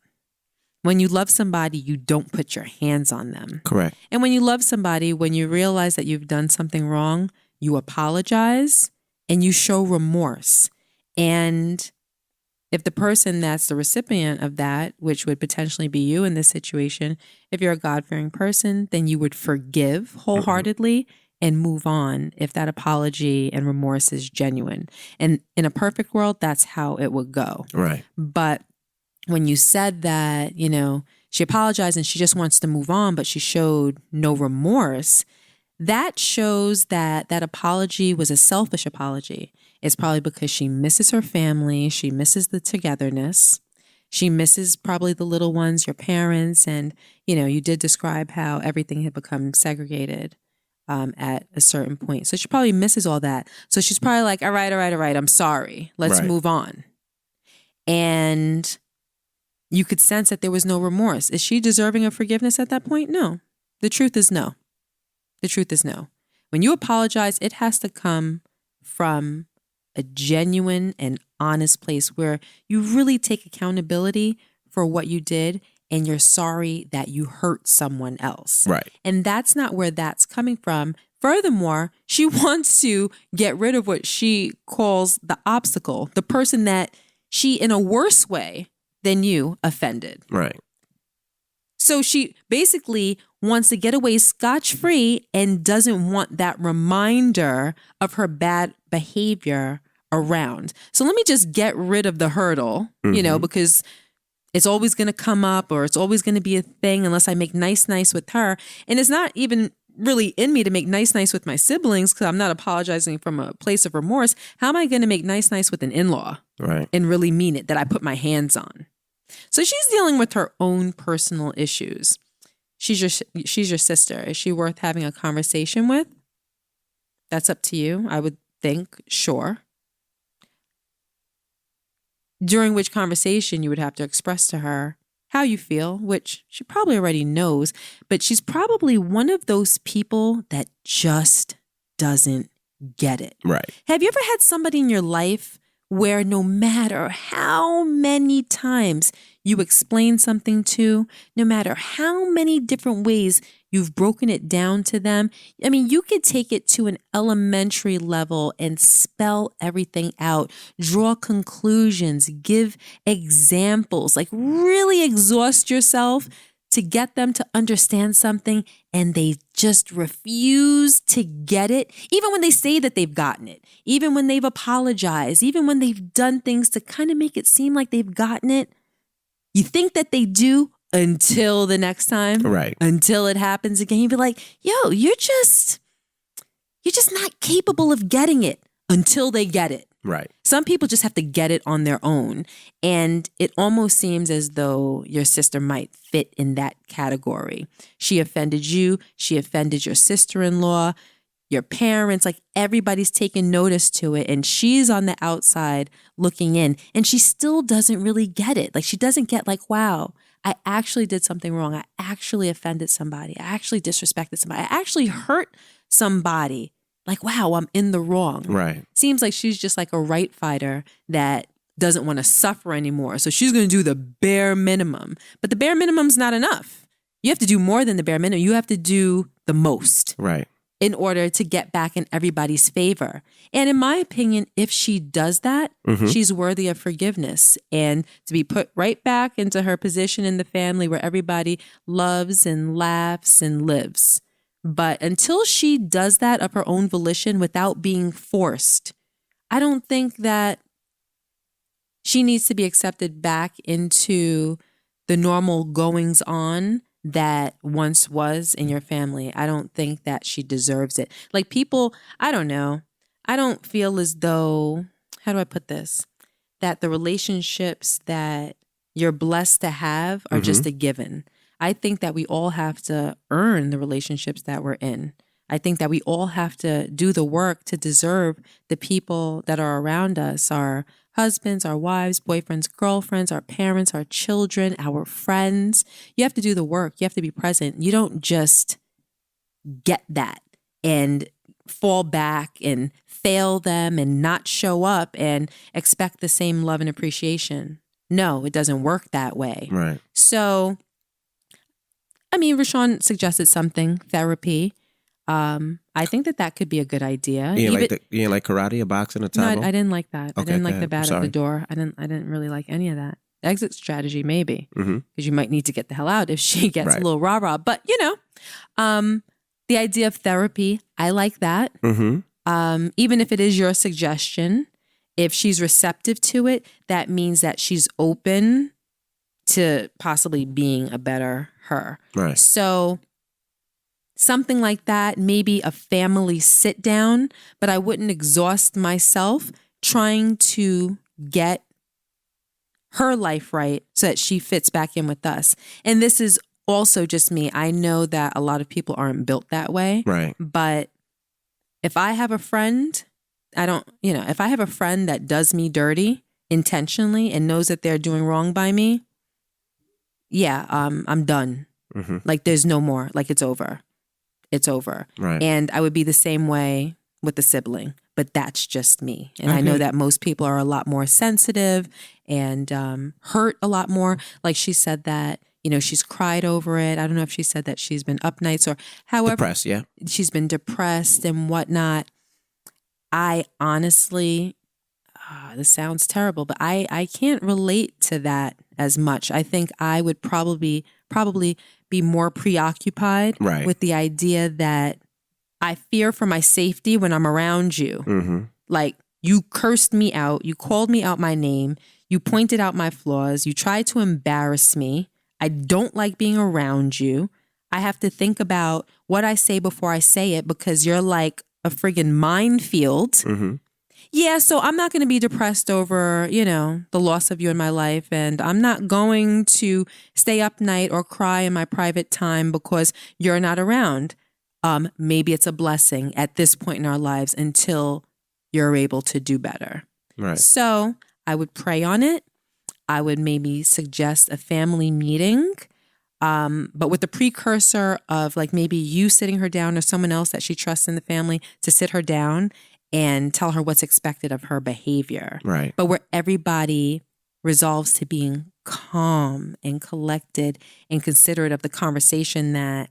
Speaker 2: When you love somebody, you don't put your hands on them.
Speaker 1: Correct.
Speaker 2: And when you love somebody, when you realize that you've done something wrong, you apologize and you show remorse. And if the person that's the recipient of that, which would potentially be you in this situation, if you're a God-fearing person, then you would forgive wholeheartedly and move on if that apology and remorse is genuine. And in a perfect world, that's how it would go.
Speaker 1: Right.
Speaker 2: But when you said that, she apologized and she just wants to move on, but she showed no remorse, that shows that that apology was a selfish apology. It's probably because she misses her family. She misses the togetherness. She misses probably the little ones, your parents, and, you did describe how everything had become segregated at a certain point. So she probably misses all that. So she's probably like, all right, I'm sorry. Let's move on. And you could sense that there was no remorse. Is she deserving of forgiveness at that point? No. The truth is no. The truth is no. When you apologize, it has to come from a genuine and honest place where you really take accountability for what you did and you're sorry that you hurt someone else.
Speaker 1: Right.
Speaker 2: And that's not where that's coming from. Furthermore, she wants to get rid of what she calls the obstacle, the person that she, in a worse way than you, offended.
Speaker 1: Right.
Speaker 2: So she basically wants to get away scotch-free and doesn't want that reminder of her bad behavior around. So let me just get rid of the hurdle, because it's always going to come up or it's always going to be a thing unless I make nice with her. And it's not even really in me to make nice with my siblings because I'm not apologizing from a place of remorse. How am I going to make nice with an in-law?
Speaker 1: Right.
Speaker 2: And really mean it, that I put my hands on? So she's dealing with her own personal issues. She's your sister. Is she worth having a conversation with? That's up to you. I would think, sure. During which conversation you would have to express to her how you feel, which she probably already knows, but she's probably one of those people that just doesn't get it.
Speaker 1: Right.
Speaker 2: Have you ever had somebody in your life where no matter how many times you explain something to, no matter how many different ways you've broken it down to them, I mean, you could take it to an elementary level and spell everything out, draw conclusions, give examples, like really exhaust yourself to get them to understand something, and they just refuse to get it, even when they say that they've gotten it, even when they've apologized, even when they've done things to kind of make it seem like they've gotten it. You think that they do until the next time,
Speaker 1: right?
Speaker 2: Until it happens again. You'd be like, yo, you're just not capable of getting it until they get it.
Speaker 1: Right.
Speaker 2: Some people just have to get it on their own. And it almost seems as though your sister might fit in that category. She offended you. She offended your sister-in-law, your parents, like everybody's taking notice to it. And she's on the outside looking in. And she still doesn't really get it. Like she doesn't get like, wow, I actually did something wrong. I actually offended somebody. I actually disrespected somebody. I actually hurt somebody. Like, wow, I'm in the wrong.
Speaker 1: Right.
Speaker 2: Seems like she's just like a right fighter that doesn't want to suffer anymore. So she's going to do the bare minimum. But the bare minimum's not enough. You have to do more than the bare minimum. You have to do the most.
Speaker 1: Right.
Speaker 2: In order to get back in everybody's favor. And in my opinion, if she does that, she's worthy of forgiveness and to be put right back into her position in the family where everybody loves and laughs and lives. But until she does that of her own volition without being forced, I don't think that she needs to be accepted back into the normal goings on that once was in your family. I don't think that she deserves it. Like people, I don't know. I don't feel as though, how do I put this? That the relationships that you're blessed to have are just a given. I think that we all have to earn the relationships that we're in. I think that we all have to do the work to deserve the people that are around us, our husbands, our wives, boyfriends, girlfriends, our parents, our children, our friends. You have to do the work. You have to be present. You don't just get that and fall back and fail them and not show up and expect the same love and appreciation. No, it doesn't work that way.
Speaker 1: Right.
Speaker 2: So, I mean, Rashawn suggested something, therapy. I think that could be a good idea.
Speaker 1: You ain't like karate, a boxing, a tabo?
Speaker 2: No, I didn't like that.
Speaker 1: Okay,
Speaker 2: I didn't like the bat at the
Speaker 1: sorry.
Speaker 2: door. I didn't really like any of that. Exit strategy, maybe, because you might need to get the hell out if she gets a little rah-rah. But, the idea of therapy, I like that. Even if it is your suggestion, if she's receptive to it, that means that she's open to possibly being a better her.
Speaker 1: Right.
Speaker 2: So something like that, maybe a family sit down, but I wouldn't exhaust myself trying to get her life right so that she fits back in with us. And this is also just me. I know that a lot of people aren't built that way.
Speaker 1: Right.
Speaker 2: But if I have a friend, if I have a friend that does me dirty intentionally and knows that they're doing wrong by me, I'm done.
Speaker 1: Mm-hmm.
Speaker 2: Like there's no more. Like it's over. It's over.
Speaker 1: Right.
Speaker 2: And I would be the same way with the sibling, but that's just me. And I know that most people are a lot more sensitive and hurt a lot more. Like she said that, she's cried over it. I don't know if she said that she's been up nights or however.
Speaker 1: Depressed, yeah.
Speaker 2: She's been depressed and whatnot. I honestly, this sounds terrible, but I can't relate to that as much. I think I would probably be more preoccupied with the idea that I fear for my safety when I'm around you.
Speaker 1: Mm-hmm.
Speaker 2: Like you cursed me out. You called me out my name. You pointed out my flaws. You tried to embarrass me. I don't like being around you. I have to think about what I say before I say it because you're like a friggin' minefield.
Speaker 1: Mm-hmm.
Speaker 2: Yeah, so I'm not going to be depressed over, the loss of you in my life. And I'm not going to stay up night or cry in my private time because you're not around. Maybe it's a blessing at this point in our lives until you're able to do better.
Speaker 1: Right.
Speaker 2: So I would pray on it. I would maybe suggest a family meeting, but with the precursor of like maybe you sitting her down or someone else that she trusts in the family to sit her down and tell her what's expected of her behavior.
Speaker 1: Right.
Speaker 2: But where everybody resolves to being calm and collected and considerate of the conversation that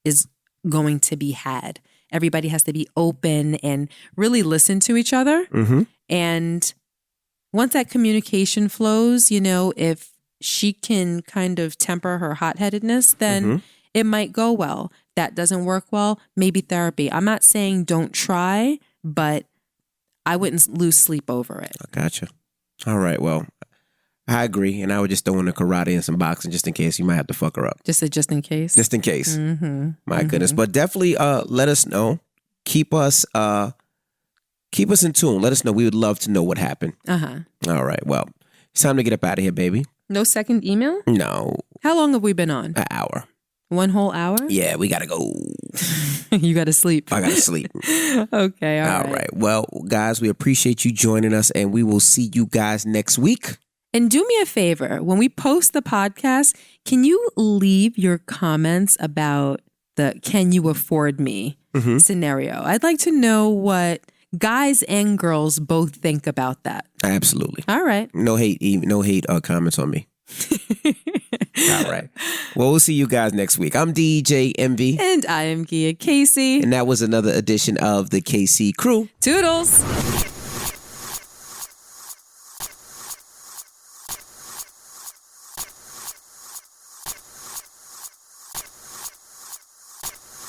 Speaker 2: is going to be had. Everybody has to be open and really listen to each other.
Speaker 1: Mm-hmm.
Speaker 2: And once that communication flows, if she can kind of temper her hot-headedness, then it might go well. That doesn't work well, maybe therapy. I'm not saying don't try, but I wouldn't lose sleep over it.
Speaker 1: I gotcha. All right. Well, I agree. And I would just throw in the karate and some boxing just in case you might have to fuck her up.
Speaker 2: Just in case?
Speaker 1: Just in case.
Speaker 2: Mm-hmm.
Speaker 1: My goodness. But definitely let us know. Keep us in tune. Let us know. We would love to know what happened.
Speaker 2: Uh-huh.
Speaker 1: All right. Well, it's time to get up out of here, baby.
Speaker 2: No second email?
Speaker 1: No.
Speaker 2: How long have we been on?
Speaker 1: An hour.
Speaker 2: 1 whole hour?
Speaker 1: Yeah, we got to go.
Speaker 2: You got to sleep.
Speaker 1: I got to sleep.
Speaker 2: Okay.
Speaker 1: All right. Well, guys, we appreciate you joining us and we will see you guys next week.
Speaker 2: And do me a favor. When we post the podcast, can you leave your comments about the can you afford me scenario? I'd like to know what guys and girls both think about that.
Speaker 1: Absolutely.
Speaker 2: All right.
Speaker 1: No hate comments on me. All right. Well, we'll see you guys next week. I'm DJ MV.
Speaker 2: And I am Gia Casey.
Speaker 1: And that was another edition of the KC Crew.
Speaker 2: Toodles.